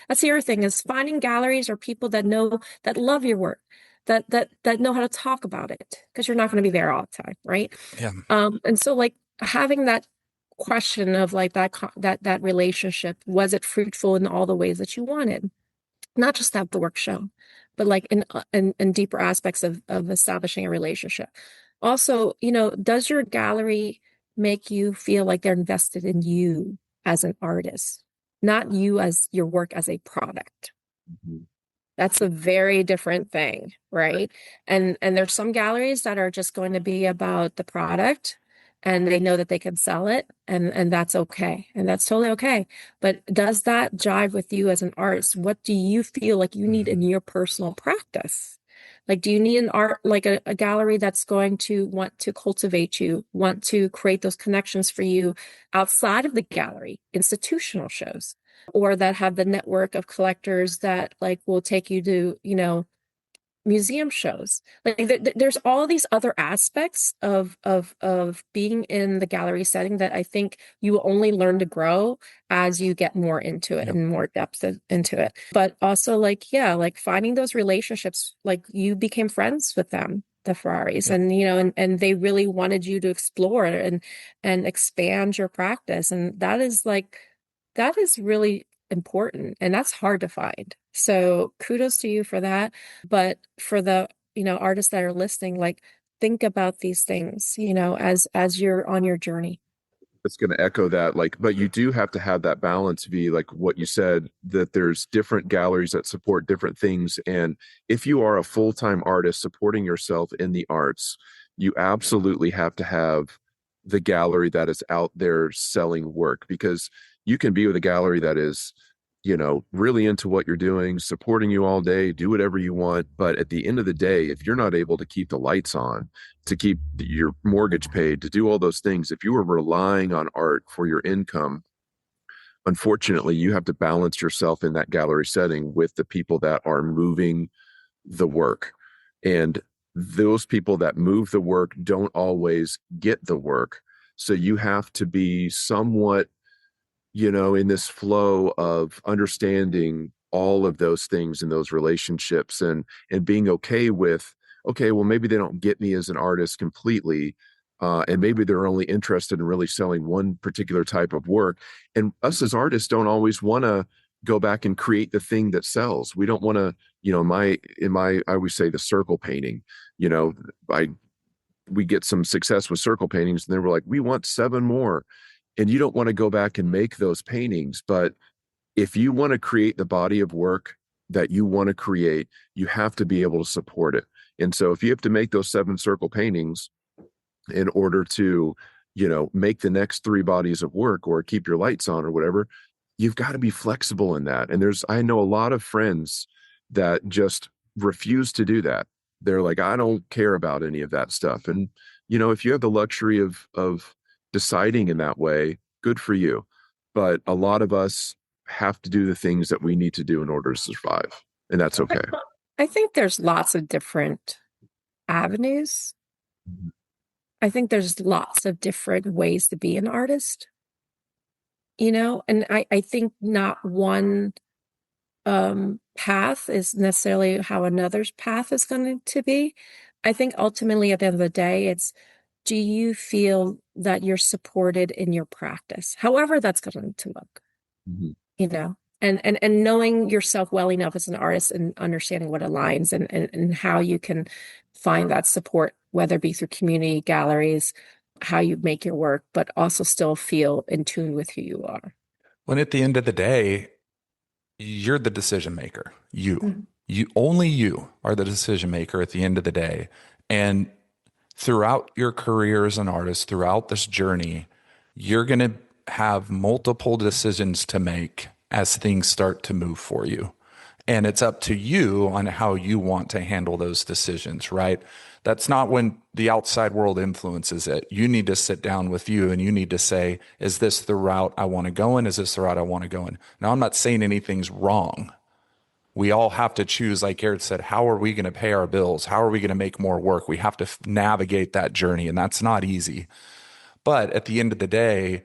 That's the other thing, is finding galleries or people that know, that love your work, that know how to talk about it, because you're not going to be there all the time, right? Yeah. And so like having that question of like that relationship, was it fruitful in all the ways that you wanted? Not just have the work shown, but like in deeper aspects of establishing a relationship. Also, does your gallery make you feel like they're invested in you as an artist, not you as your work as a product? Mm-hmm. That's a very different thing, right? And there's some galleries that are just going to be about the product, and they know that they can sell it, and that's okay. And that's totally okay. But does that jive with you as an artist? What do you feel like you need in your personal practice? Like, do you need an art, like a gallery that's going to want to cultivate you, want to create those connections for you outside of the gallery, institutional shows, or that have the network of collectors that like will take you to, museum shows? Like there's all these other aspects of being in the gallery setting that I think you will only learn to grow as you get more into it. Yep. And more depth into it. But also like, yeah, like finding those relationships, like you became friends with them, the Ferraris. Yep. And and they really wanted you to explore and expand your practice. And that is really important, and that's hard to find. So kudos to you for that. But for the, artists that are listening, like think about these things, as you're on your journey. It's going to echo that, like, but you do have to have that balance, be like what you said, that there's different galleries that support different things. And if you are a full-time artist supporting yourself in the arts, you absolutely have to have the gallery that is out there selling work, because you can be with a gallery that is, really into what you're doing, supporting you all day, do whatever you want. But at the end of the day, if you're not able to keep the lights on, to keep your mortgage paid, to do all those things, if you are relying on art for your income, unfortunately, you have to balance yourself in that gallery setting with the people that are moving the work. And those people that move the work don't always get the work. So you have to be somewhat, in this flow of understanding all of those things in those relationships, and being okay with, okay, well, maybe they don't get me as an artist completely. And maybe they're only interested in really selling one particular type of work. And us as artists don't always want to go back and create the thing that sells. We don't want to, I always say the circle painting, you know, I, we get some success with circle paintings and then we're like, we want 7 more. And you don't want to go back and make those paintings. But if you want to create the body of work that you want to create, you have to be able to support it. And so if you have to make those 7 circle paintings in order to, make the next 3 bodies of work or keep your lights on or whatever, you've got to be flexible in that. And I know a lot of friends that just refuse to do that. They're like, I don't care about any of that stuff. And, if you have the luxury of deciding in that way, good for you. But a lot of us have to do the things that we need to do in order to survive. And that's okay. I think there's lots of different avenues. I think there's lots of different ways to be an artist, and I think not one path is necessarily how another's path is going to be. I think ultimately at the end of the day, it's, do you feel that you're supported in your practice, however that's going to look, and knowing yourself well enough as an artist and understanding what aligns and how you can find that support, whether it be through community galleries, how you make your work, but also still feel in tune with who you are. When at the end of the day, you're the decision maker. Only you are the decision maker at the end of the day. And throughout your career as an artist, throughout this journey, you're going to have multiple decisions to make as things start to move for you. And it's up to you on how you want to handle those decisions, right? That's not when the outside world influences it. You need to sit down with you and you need to say, is this the route I want to go in? Is this the route I want to go in? Now, I'm not saying anything's wrong. We all have to choose, like Eric said, how are we going to pay our bills? How are we going to make more work? We have to navigate that journey, and that's not easy. But at the end of the day,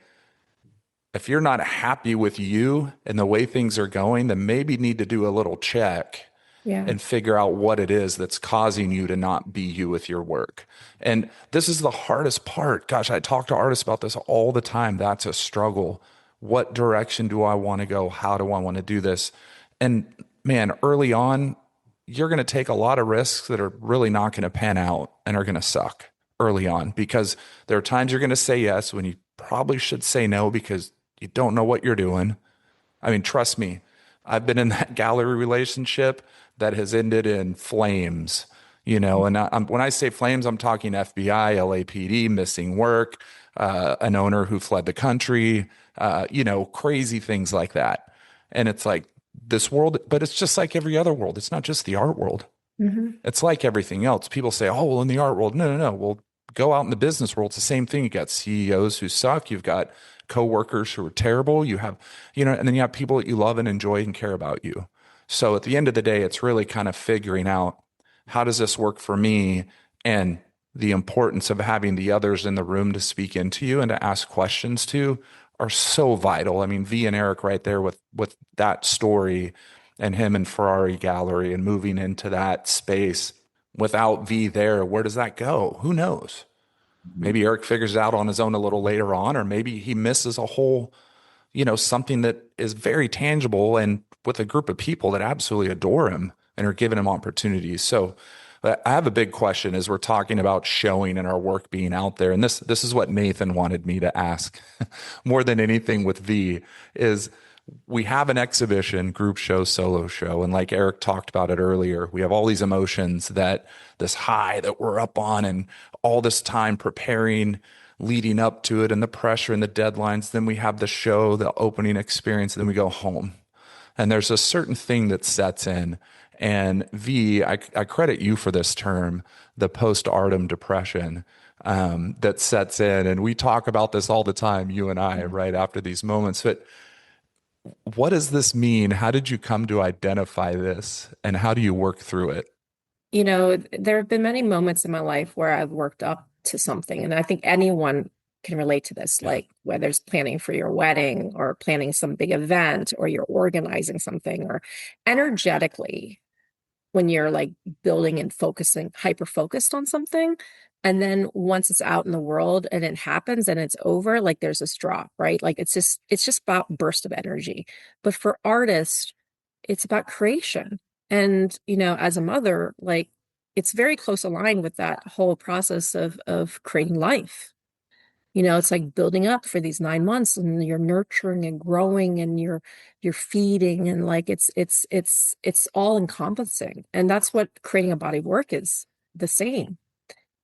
if you're not happy with you and the way things are going, then maybe need to do a little check and figure out what it is that's causing you to not be you with your work. And this is the hardest part. Gosh, I talk to artists about this all the time. That's a struggle. What direction do I want to go? How do I want to do this? And man, early on, you're going to take a lot of risks that are really not going to pan out and are going to suck early on, because there are times you're going to say yes when you probably should say no because you don't know what you're doing. I mean, trust me, I've been in that gallery relationship that has ended in flames, and when I say flames, I'm talking FBI, LAPD, missing work, an owner who fled the country, crazy things like that. And it's like this world, but it's just like every other world. It's not just the art world. It's like everything else. People say, oh, well, in the art world, no. Well, go out in the business world. It's the same thing. You got CEOs who suck. You've got coworkers who are terrible. You have, and then you have people that you love and enjoy and care about you. So at the end of the day, it's really kind of figuring out, how does this work for me? And the importance of having the others in the room to speak into you and to ask questions to are so vital. I mean, V and Eric right there with that story, and him and Ferrari Gallery and moving into that space. Without V there, where does that go? Who knows? Maybe Eric figures it out on his own a little later on, or maybe he misses a whole, something that is very tangible and with a group of people that absolutely adore him and are giving him opportunities. So I have a big question as we're talking about showing and our work being out there. And this is what Nathan wanted me to ask more than anything with V is, we have an exhibition, group show, solo show. And like Eric talked about it earlier, we have all these emotions, that this high that we're up on and all this time preparing, leading up to it, and the pressure and the deadlines. Then we have the show, the opening experience, and then we go home. And there's a certain thing that sets in. And I credit you for this term, the postpartum depression that sets in. And we talk about this all the time, you and I, right after these moments. But what does this mean? How did you come to identify this? And how do you work through it? There have been many moments in my life where I've worked up to something, and I think anyone can relate to this, Yeah. like whether it's planning for your wedding or planning some big event or you're organizing something or energetically when you're like building and focusing, hyper focused on something. And then once it's out in the world and it happens and it's over, like there's this drop, right? Like it's just about burst of energy. But for artists, it's about creation. And, as a mother, like it's very close aligned with that whole process of creating life. It's like building up for these 9 months and you're nurturing and growing and you're feeding and like it's all encompassing. And that's what creating a body of work is the same.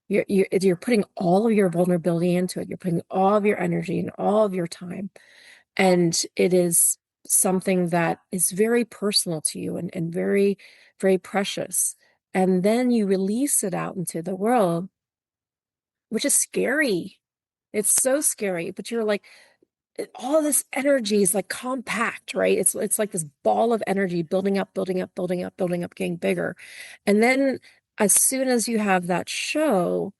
You're putting all of your vulnerability into it. You're putting all of your energy and all of your time. And it is something that is very personal to you and very, very precious. And then you release it out into the world, which is scary. It's so scary, but you're like, all this energy is like compact, right? It's like this ball of energy building up, building up, building up, building up, getting bigger. And then as soon as you have that show,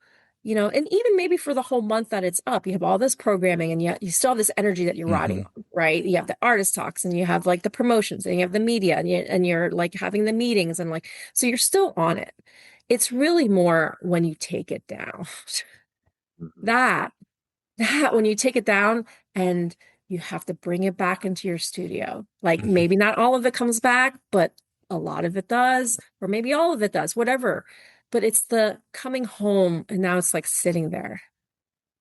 and even maybe for the whole month that it's up, you have all this programming and yet you still have this energy that you're riding on, right? You have the artist talks and you have like the promotions and you have the media and you're like having the meetings and like, so you're still on it. It's really more when you take it down. that when you take it down and you have to bring it back into your studio. Like maybe not all of it comes back, but a lot of it does, or maybe all of it does, whatever. But it's the coming home and now it's like sitting there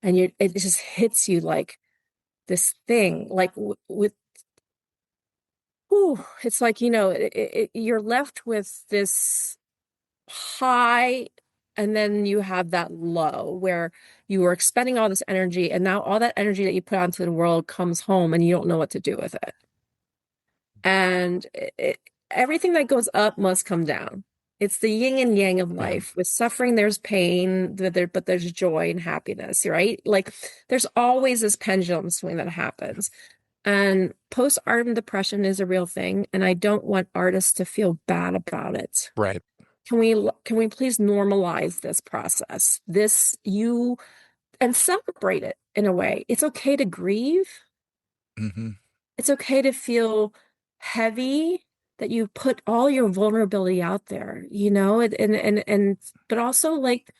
and it just hits you like this thing, like with, ooh, it's like, you're left with this high and then you have that low where you were expending all this energy and now all that energy that you put onto the world comes home and you don't know what to do with it. And everything that goes up must come down. It's the yin and yang of life. With suffering, there's pain, but there's joy and happiness, right? Like there's always this pendulum swing that happens. And postpartum depression is a real thing. And I don't want artists to feel bad about it. Right. Can we please normalize this process? And celebrate it in a way. It's okay to grieve. It's okay to feel heavy, that you put all your vulnerability out there, but also like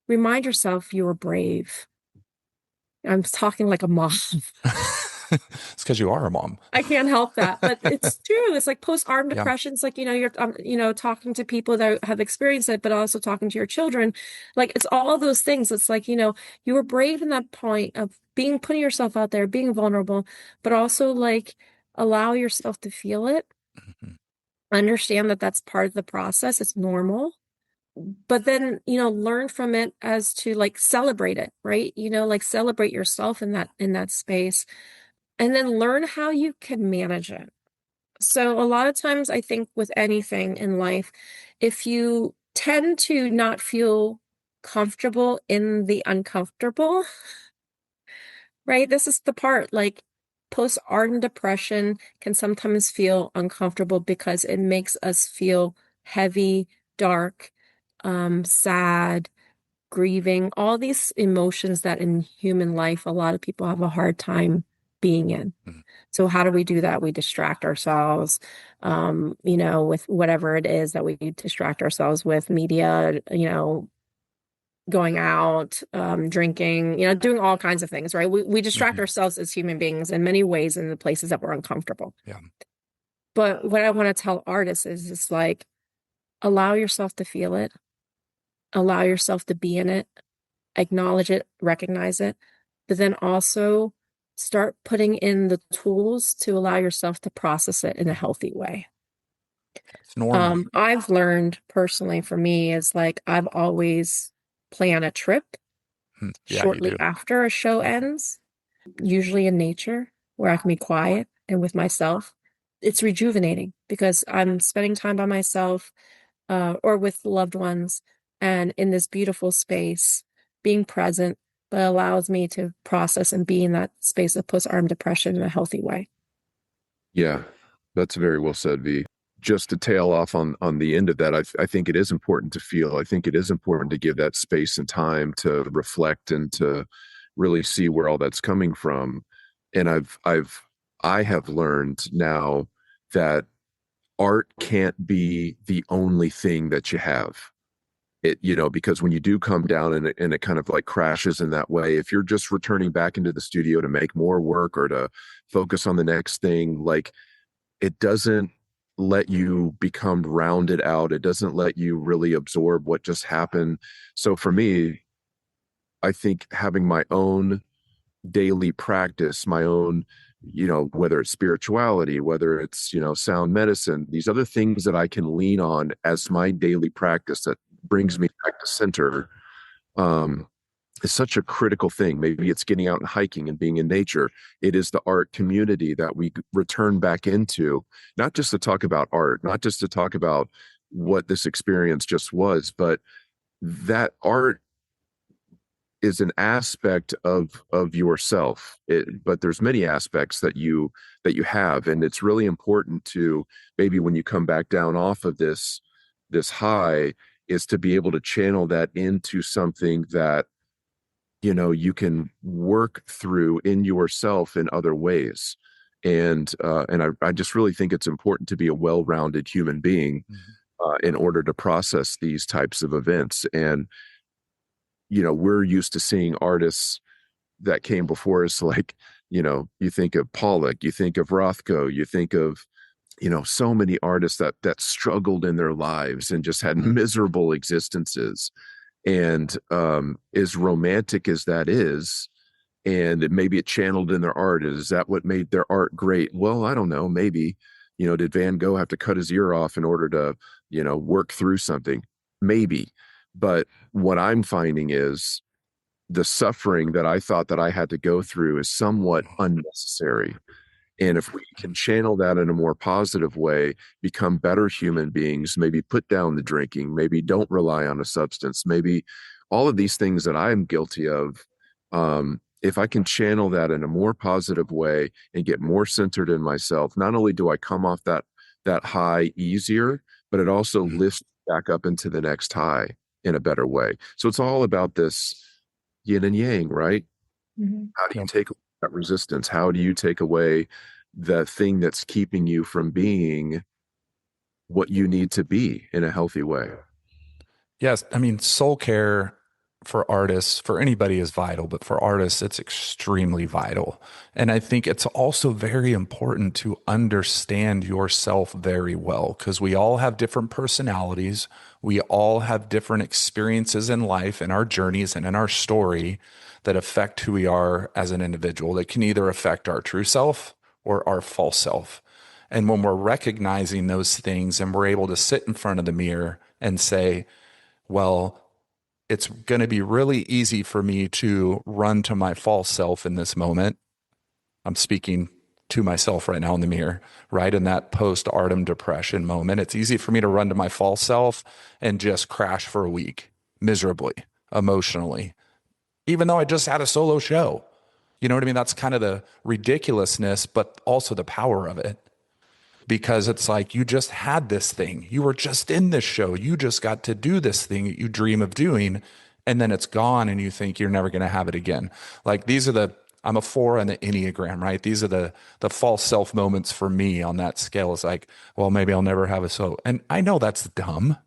remind yourself you were brave. I'm talking like a mom. It's because you are a mom. I can't help that, but it's true. It's like postpartum depression. It's like, you're, talking to people that have experienced it, but also talking to your children. Like it's all of those things. It's like, you were brave in that point of putting yourself out there, being vulnerable, but also like allow yourself to feel it. Understand that that's part of the process. It's normal. But then, learn from it as to like celebrate it, right? Like celebrate yourself in that space. And then learn how you can manage it. So a lot of times I think with anything in life, if you tend to not feel comfortable in the uncomfortable, right? This is the part, like postpartum depression can sometimes feel uncomfortable because it makes us feel heavy, dark, sad, grieving, all these emotions that in human life, a lot of people have a hard time being in. So how do we do that? We distract ourselves, with whatever it is that we distract ourselves with, media, going out, drinking, doing all kinds of things, right? We distract ourselves as human beings in many ways in the places that we're uncomfortable. Yeah. But what I want to tell artists is it's like, allow yourself to feel it, allow yourself to be in it, acknowledge it, recognize it, but then also start putting in the tools to allow yourself to process it in a healthy way. It's normal. I've learned personally for me is like I've always plan a trip shortly after a show ends, usually in nature where I can be quiet and with myself. it's rejuvenating because I'm spending time by myself or with loved ones and in this beautiful space, being present that allows me to process and be in that space of postpartum depression in a healthy way. Yeah, that's very well said, V. Just to tail off on the end of that, I think it is important to feel. I think it is important to give that space and time to reflect and to really see where all that's coming from. And I have learned now that art can't be the only thing that you have. It, because when you do come down and it kind of like crashes in that way, if you're just returning back into the studio to make more work or to focus on the next thing, like, it doesn't let you become rounded out. It doesn't let you really absorb what just happened. So for me, I think having my own daily practice, my own, whether it's spirituality, whether it's, sound medicine, these other things that I can lean on as my daily practice that brings me back to center, um, is such a critical thing. Maybe it's getting out and hiking and being in nature. It is the art community that we return back into, not just to talk about art, not just to talk about what this experience just was, but that art is an aspect of yourself. But there's many aspects that you have, and it's really important to, maybe when you come back down off of this high, is to be able to channel that into something that you can work through in yourself in other ways. And I just really think it's important to be a well-rounded human being, in order to process these types of events. And we're used to seeing artists that came before us, like, you think of Pollock, you think of Rothko, you think of, so many artists that struggled in their lives and just had miserable existences. And as romantic as that is, and maybe it channeled in their art, is that what made their art great? Well, I don't know. Maybe, did Van Gogh have to cut his ear off in order to, work through something? Maybe. But what I'm finding is the suffering that I thought that I had to go through is somewhat unnecessary. And if we can channel that in a more positive way, become better human beings, maybe put down the drinking, maybe don't rely on a substance, maybe all of these things that I'm guilty of, if I can channel that in a more positive way and get more centered in myself, not only do I come off that high easier, but it also lifts back up into the next high in a better way. So it's all about this yin and yang, right? Mm-hmm. How do you take away that resistance? How do you take away the thing that's keeping you from being what you need to be in a healthy way? Yes, I mean, soul care for artists, for anybody is vital, but for artists, it's extremely vital. And I think it's also very important to understand yourself very well, because we all have different personalities. We all have different experiences in life, in our journeys and in our story that affect who we are as an individual. That can either affect our true self or our false self. And when we're recognizing those things and we're able to sit in front of the mirror and say, well, it's going to be really easy for me to run to my false self in this moment. I'm speaking to myself right now in the mirror, right? In that postpartum depression moment, it's easy for me to run to my false self and just crash for a week miserably, emotionally, even though I just had a solo show. You know what I mean? That's kind of the ridiculousness, but also the power of it. Because it's like, you just had this thing. You were just in this show. You just got to do this thing that you dream of doing. And then it's gone and you think you're never going to have it again. Like, I'm a 4 on the Enneagram, right? These are the false self moments for me on that scale. It's like, well, maybe I'll never have a solo. And I know that's dumb,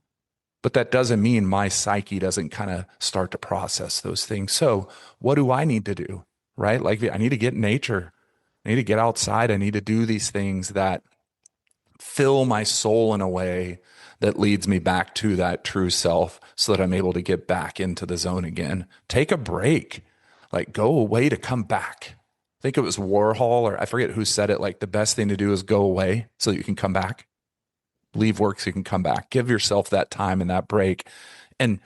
but that doesn't mean my psyche doesn't kind of start to process those things. So what do I need to do, right? Like, I need to get in nature. I need to get outside. I need to do these things that fill my soul in a way that leads me back to that true self so that I'm able to get back into the zone again. Take a break, like go away to come back. I think it was Warhol, or I forget who said it, like the best thing to do is go away so that you can come back. Leave work so you can come back. Give yourself that time and that break. And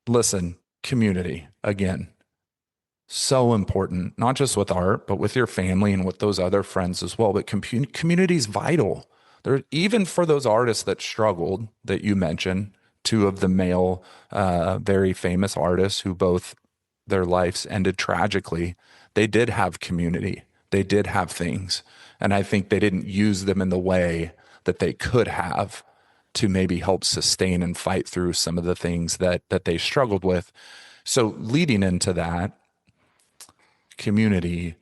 listen, community, again, So important, not just with art, but with your family and with those other friends as well. But community is vital. There, even for those artists that struggled that you mentioned, two of the male, very famous artists who both their lives ended tragically, they did have community. They did have things. And I think they didn't use them in the way that they could have to maybe help sustain and fight through some of the things that they struggled with. So leading into that community,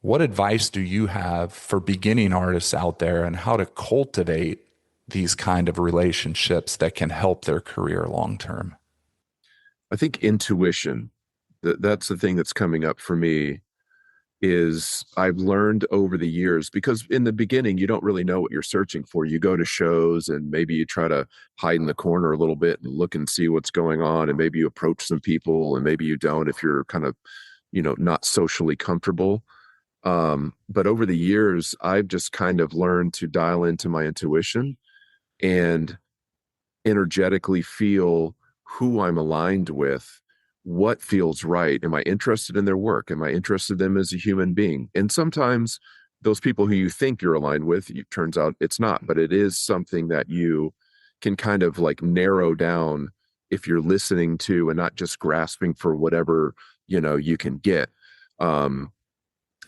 what advice do you have for beginning artists out there and how to cultivate these kind of relationships that can help their career long term? I think intuition, that's the thing that's coming up for me, is I've learned over the years, because in the beginning you don't really know what you're searching for. You go to shows and maybe you try to hide in the corner a little bit and look and see what's going on, and maybe you approach some people and maybe you don't if you're kind of, not socially comfortable. But over the years I've just kind of learned to dial into my intuition and energetically feel who I'm aligned with, what feels right. Am I interested in their work? Am I interested in them as a human being? And sometimes those people who you think you're aligned with, it turns out it's not, but it is something that you can kind of like narrow down if you're listening to and not just grasping for whatever, you can get. And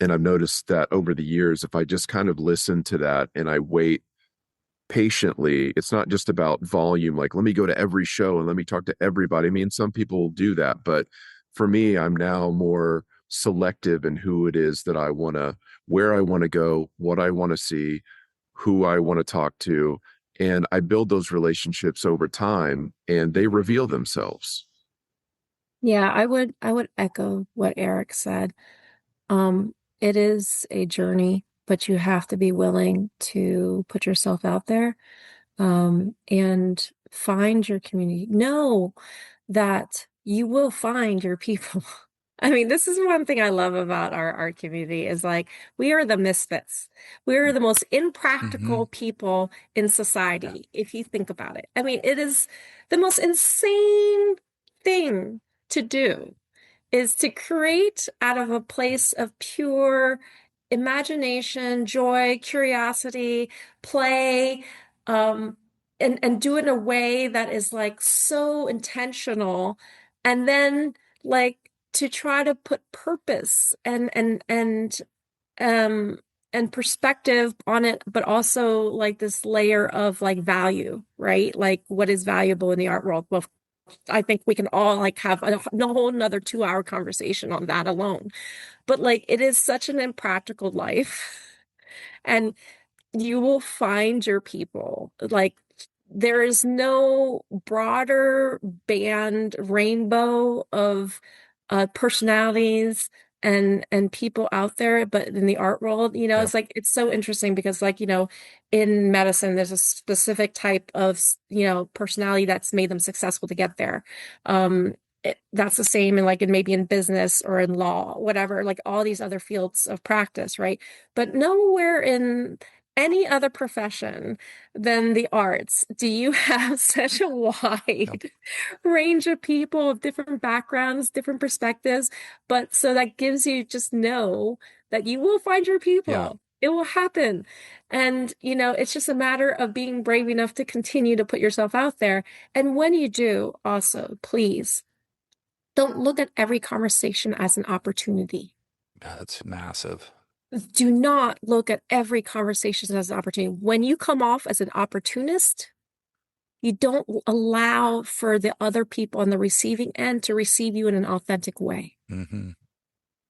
I've noticed that over the years, if I just kind of listen to that and I wait patiently, it's not just about volume, like let me go to every show and let me talk to everybody. I mean, some people do that, but for me, I'm now more selective in who it is that I want to, where I want to go, what I want to see, who I want to talk to. And I build those relationships over time and they reveal themselves. Yeah, I would echo what Eric said. It is a journey, but you have to be willing to put yourself out there, and find your community. Know that you will find your people. I mean, this is one thing I love about our art community is like we are the misfits. We are the most Mm-hmm. impractical people in Yeah. society, if you think about it. I mean, it is the most insane thing to do is to create out of a place of pure imagination, joy, curiosity, play, um, and do it in a way that is like so intentional, and then like to try to put purpose um and perspective on it, but also like this layer of like value, right? Like what is valuable in the art world? Well, I think we can all like have a whole another 2 hour conversation on that alone. But like it is such an impractical life. And you will find your people. Like there is no broader band rainbow of personalities and people out there, but in the art world, Yeah. it's like it's so interesting because like, in medicine, there's a specific type of, personality that's made them successful to get there. That's the same in like in maybe in business or in law, whatever, like all these other fields of practice, right? But nowhere in any other profession than the arts do you have such a Yep. wide range of people of different backgrounds, different perspectives. But so that gives you just know that you will find your Yeah. people. It will happen. And, it's just a matter of being brave enough to continue to put yourself out there. And when you do, also, please don't look at every conversation as an opportunity. That's massive. Do not look at every conversation as an opportunity. When you come off as an opportunist, you don't allow for the other people on the receiving end to receive you in an authentic way. Mm-hmm.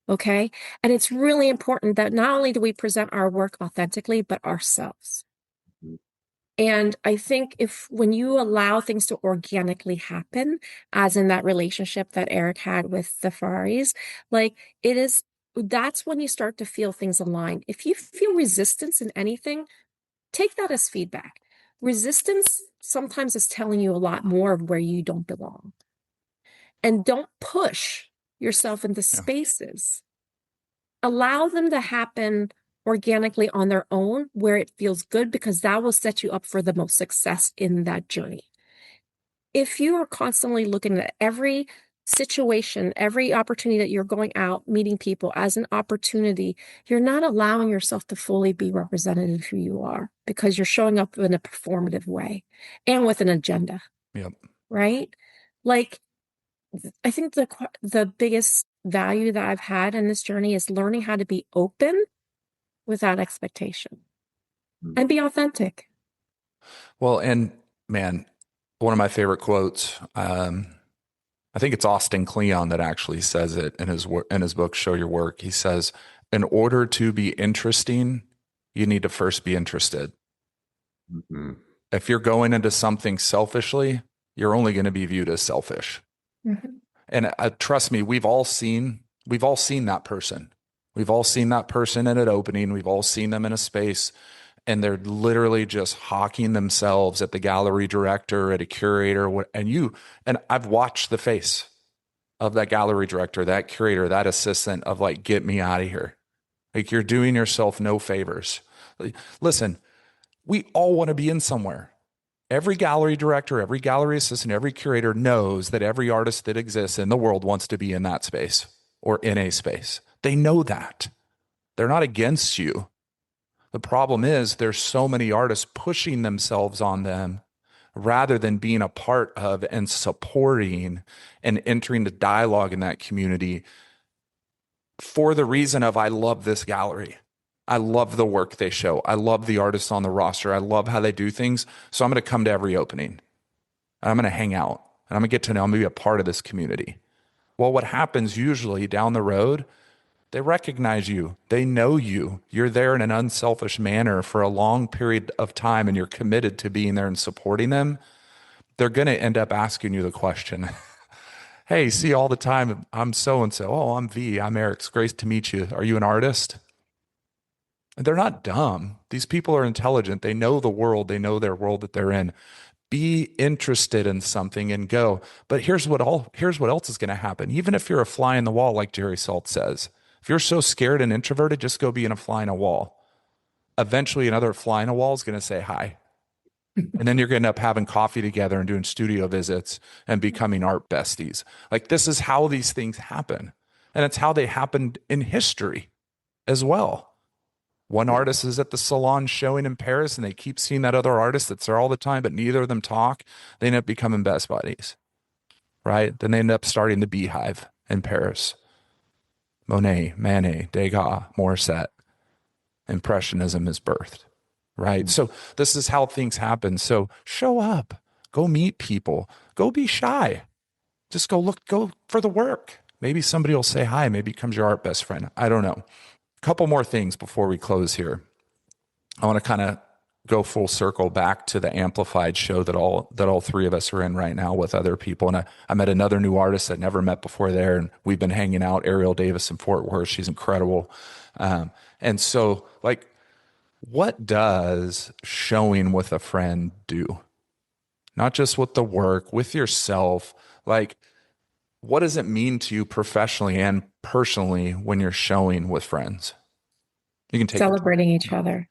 Okay. And it's really important that not only do we present our work authentically, but ourselves. And I think when you allow things to organically happen, as in that relationship that Eric had with the Ferraris, like that's when you start to feel things align. If you feel resistance in anything, take that as feedback. Resistance sometimes is telling you a lot more of where you don't belong. And don't push yourself into Yeah. spaces. Allow them to happen organically on their own where it feels good, because that will set you up for the most success in that journey. If you are constantly looking at every situation, every opportunity that you're going out, meeting people as an opportunity, you're not allowing yourself to fully be represented of who you are because you're showing up in a performative way and with an agenda. Yep. Right? Like, I think the biggest value that I've had in this journey is learning how to be open without expectation and be authentic. Well, and man, one of my favorite quotes, I think it's Austin Kleon that actually says it in his book, Show Your Work. He says, in order to be interesting, you need to first be interested. Mm-hmm. If you're going into something selfishly, you're only going to be viewed as selfish. Mm-hmm. And trust me, we've all seen that person. We've all seen that person at an opening. We've all seen them in a space, and they're literally just hawking themselves at the gallery director, at a curator, and I've watched the face of that gallery director, that curator, that assistant of like, get me out of here. Like, you're doing yourself no favors. Listen, we all want to be in somewhere. Every gallery director, every gallery assistant, every curator knows that every artist that exists in the world wants to be in that space or in a space. They know that. They're not against you. The problem is there's so many artists pushing themselves on them rather than being a part of and supporting and entering the dialogue in that community for the reason of, I love this gallery. I love the work they show. I love the artists on the roster. I love how they do things. So I'm going to come to every opening. I'm going to hang out and I'm going to get to know, I'm going to be a part of this community. Well, what happens usually down the road, they recognize you. They know you. You're there in an unselfish manner for a long period of time and you're committed to being there and supporting them. They're going to end up asking you the question, hey, see, all the time, I'm so-and-so. Oh, I'm V. I'm Eric. It's great to meet you. Are you an artist? They're not dumb. These people are intelligent. They know the world. They know their world that they're in. Be interested in something and go. But here's what else is going to happen. Even if you're a fly in the wall, like Jerry Salt says, if you're so scared and introverted, just go be in a fly in a wall. Eventually, another fly in a wall is going to say hi. And then you're going to end up having coffee together and doing studio visits and becoming art besties. Like, this is how these things happen. And it's how they happened in history as well. One artist is at the salon showing in Paris and they keep seeing that other artist that's there all the time, but neither of them talk. They end up becoming best buddies, right? Then they end up starting the Beehive in Paris. Monet, Manet, Degas, Morissette. Impressionism is birthed, right? So this is how things happen. So show up, go meet people, go be shy. Just go for the work. Maybe somebody will say hi, maybe becomes your art best friend. I don't know. Couple more things before we close here. I want to kind of go full circle back to the Amplified show that all three of us are in right now with other people. And I met another new artist that never met before there, and we've been hanging out. Ariel Davis in Fort Worth. She's incredible. And so, like, what does showing with a friend do? Not just with the work, with yourself. Like, what does it mean to you professionally and personally when you're showing with friends? You can take Celebrating each other.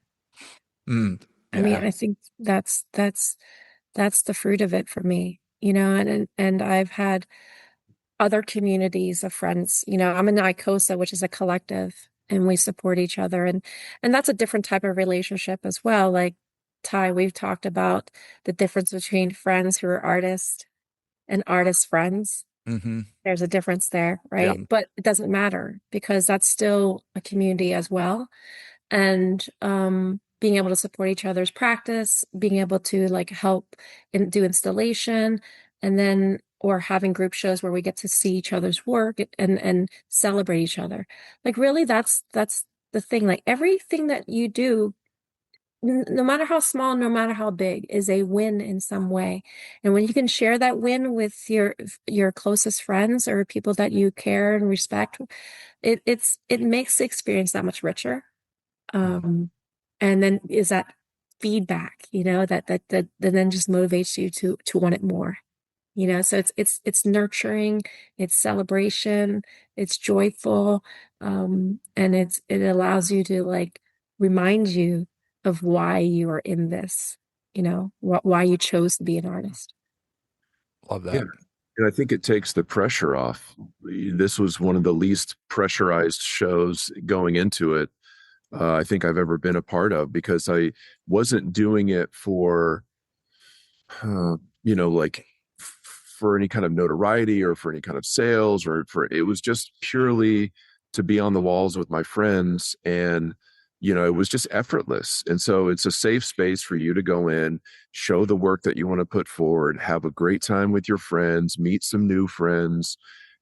Yeah. I mean, I think that's the fruit of it for me, and I've had other communities of friends. I'm in ICOSA, which is a collective, and we support each other, and that's a different type of relationship as well. Like, Ty, we've talked about the difference between friends who are artists and artist friends. Mm-hmm. There's a difference there, right? Yeah. But it doesn't matter because that's still a community as well. And being able to support each other's practice, being able to like help and do installation, and then or having group shows where we get to see each other's work and celebrate each other. Like, really, that's the thing. Like, everything that you do, no matter how small, no matter how big, is a win in some way. And when you can share that win with your closest friends or people that you care and respect, it makes the experience that much richer. And then is that feedback, that then just motivates you to want it more. So it's nurturing, it's celebration, it's joyful, and it allows you to like remind you of why you are in this, why you chose to be an artist. Love that. Yeah. And I think it takes the pressure off. This was one of the least pressurized shows going into it, I think I've ever been a part of, because I wasn't doing it for, uh, like for any kind of notoriety or for any kind of sales, or for, it was just purely to be on the walls with my friends. And it was just effortless. And so it's a safe space for you to go in, show the work that you want to put forward, have a great time with your friends, meet some new friends,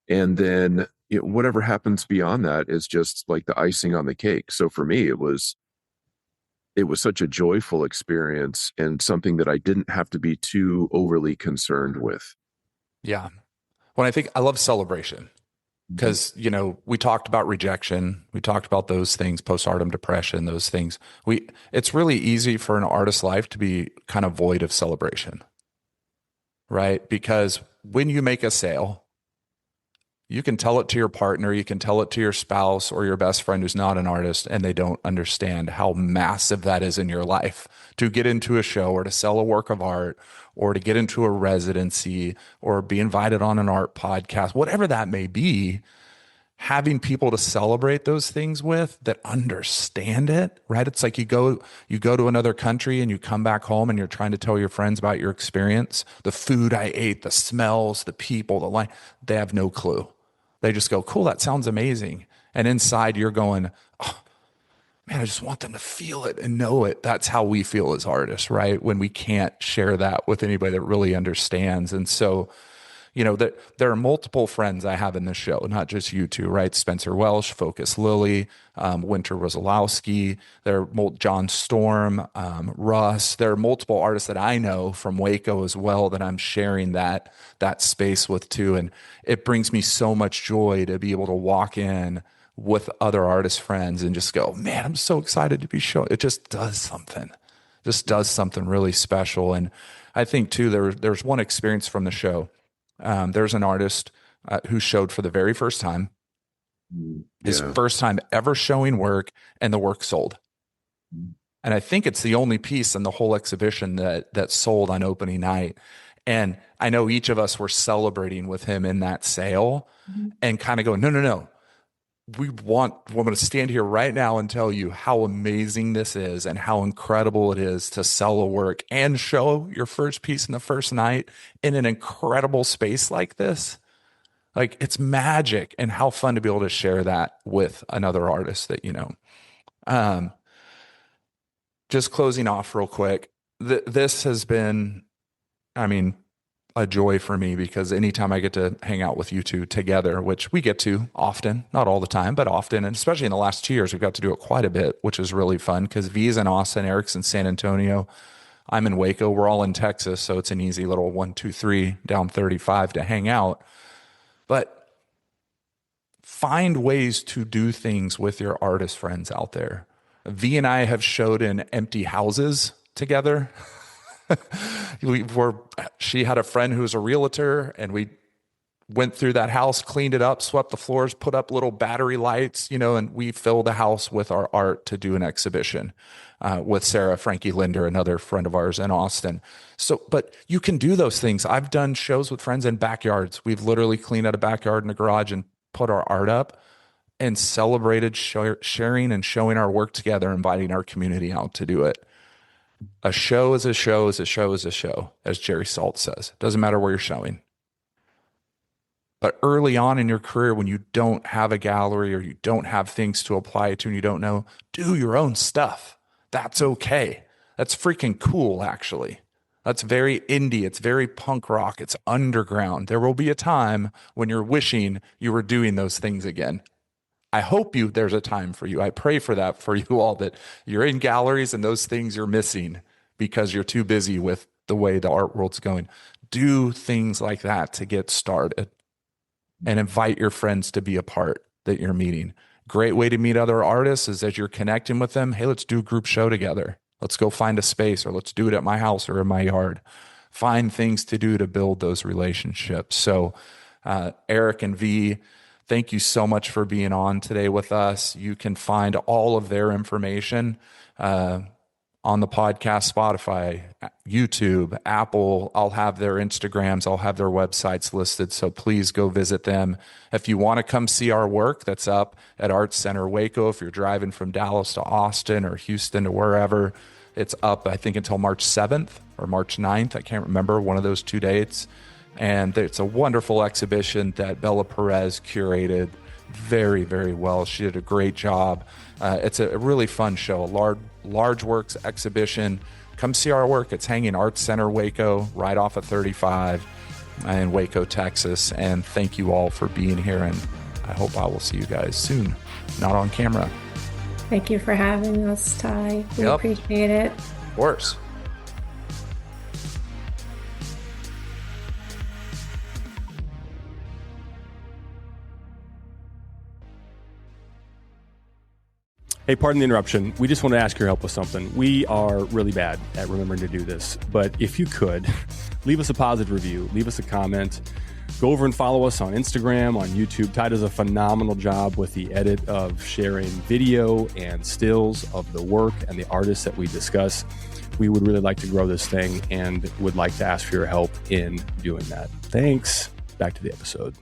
and then whatever happens beyond that is just like the icing on the cake. So for me, it was such a joyful experience, and something that I didn't have to be too overly concerned with. Yeah. When I think I love celebration, Mhm. because, we talked about rejection. We talked about those things, postpartum depression, those things. It's really easy for an artist's life to be kind of void of celebration, right? Because when you make a sale, you can tell it to your partner, you can tell it to your spouse or your best friend who's not an artist, and they don't understand how massive that is in your life to get into a show or to sell a work of art or to get into a residency or be invited on an art podcast, whatever that may be. Having people to celebrate those things with that understand it, right? It's like you go to another country and you come back home and you're trying to tell your friends about your experience, the food I ate, the smells, the people, the line. They have no clue. They just go, cool, that sounds amazing. And inside you're going, oh, man, I just want them to feel it and know it. That's how we feel as artists, right? When we can't share that with anybody that really understands. And so, that there are multiple friends I have in this show, not just you two, right? Spencer Welsh, Focus Lily, Winter Rosalowski, John Storm, Russ. There are multiple artists that I know from Waco as well that I'm sharing that space with too. And it brings me so much joy to be able to walk in with other artist friends and just go, man, I'm so excited to be showing. It just does something. Just does something really special. And I think too, there's one experience from the show. There's an artist who showed for the very first time, his Yeah. first time ever showing work, and the work sold. And I think it's the only piece in the whole exhibition that sold on opening night. And I know each of us were celebrating with him in that sale and kind of going, no, no, no. We're going to stand here right now and tell you how amazing this is and how incredible it is to sell a work and show your first piece in the first night in an incredible space like this. Like, it's magic, and how fun to be able to share that with another artist that you know. Um, just closing off real quick. This has been, I mean, a joy for me, because anytime I get to hang out with you two together, which we get to often, not all the time, but often, and especially in the last 2 years, we've got to do it quite a bit, which is really fun because V's in Austin, Eric's in San Antonio, I'm in Waco, we're all in Texas, so it's an easy little 1, 2, 3 down 35 to hang out. But find ways to do things with your artist friends out there. V and I have showed in empty houses together. She had a friend who was a realtor, and we went through that house, cleaned it up, swept the floors, put up little battery lights, and we filled the house with our art to do an exhibition with Sarah Frankie Linder, another friend of ours in Austin. So, but you can do those things. I've done shows with friends in backyards. We've literally cleaned out a backyard and a garage and put our art up and celebrated sharing and showing our work together, inviting our community out to do it. A show is a show is a show is a show, as Jerry Salt says. Doesn't matter where you're showing. But early on in your career, when you don't have a gallery or you don't have things to apply it to and you don't know, do your own stuff. That's okay. That's freaking cool, actually. That's very indie. It's very punk rock. It's underground. There will be a time when you're wishing you were doing those things again. I hope there's a time for you. I pray for that for you all, that you're in galleries and those things you're missing because you're too busy with the way the art world's going. Do things like that to get started and invite your friends to be a part that you're meeting. Great way to meet other artists is as you're connecting with them. Hey, let's do a group show together. Let's go find a space, or let's do it at my house or in my yard. Find things to do to build those relationships. So, Eric and V, thank you so much for being on today with us. You can find all of their information on the podcast, Spotify, YouTube, Apple. I'll have their Instagrams, I'll have their websites listed. So please go visit them. If you want to come see our work, that's up at Arts Center Waco. If you're driving from Dallas to Austin or Houston to wherever, it's up, I think, until March 7th or March 9th. I can't remember, one of those 2 dates. And it's a wonderful exhibition that Bella Perez curated very, very well. She did a great job. It's a really fun show, a large works exhibition. Come see our work. It's hanging Arts Center Waco, right off of 35 in Waco, Texas. And thank you all for being here. And I hope I will see you guys soon, not on camera. Thank you for having us, Ty. We appreciate it. Of course. Hey, pardon the interruption. We just want to ask your help with something. We are really bad at remembering to do this, but if you could, leave us a positive review, leave us a comment, go over and follow us on Instagram, on YouTube. Ty does a phenomenal job with the edit of sharing video and stills of the work and the artists that we discuss. We would really like to grow this thing and would like to ask for your help in doing that. Thanks. Back to the episode.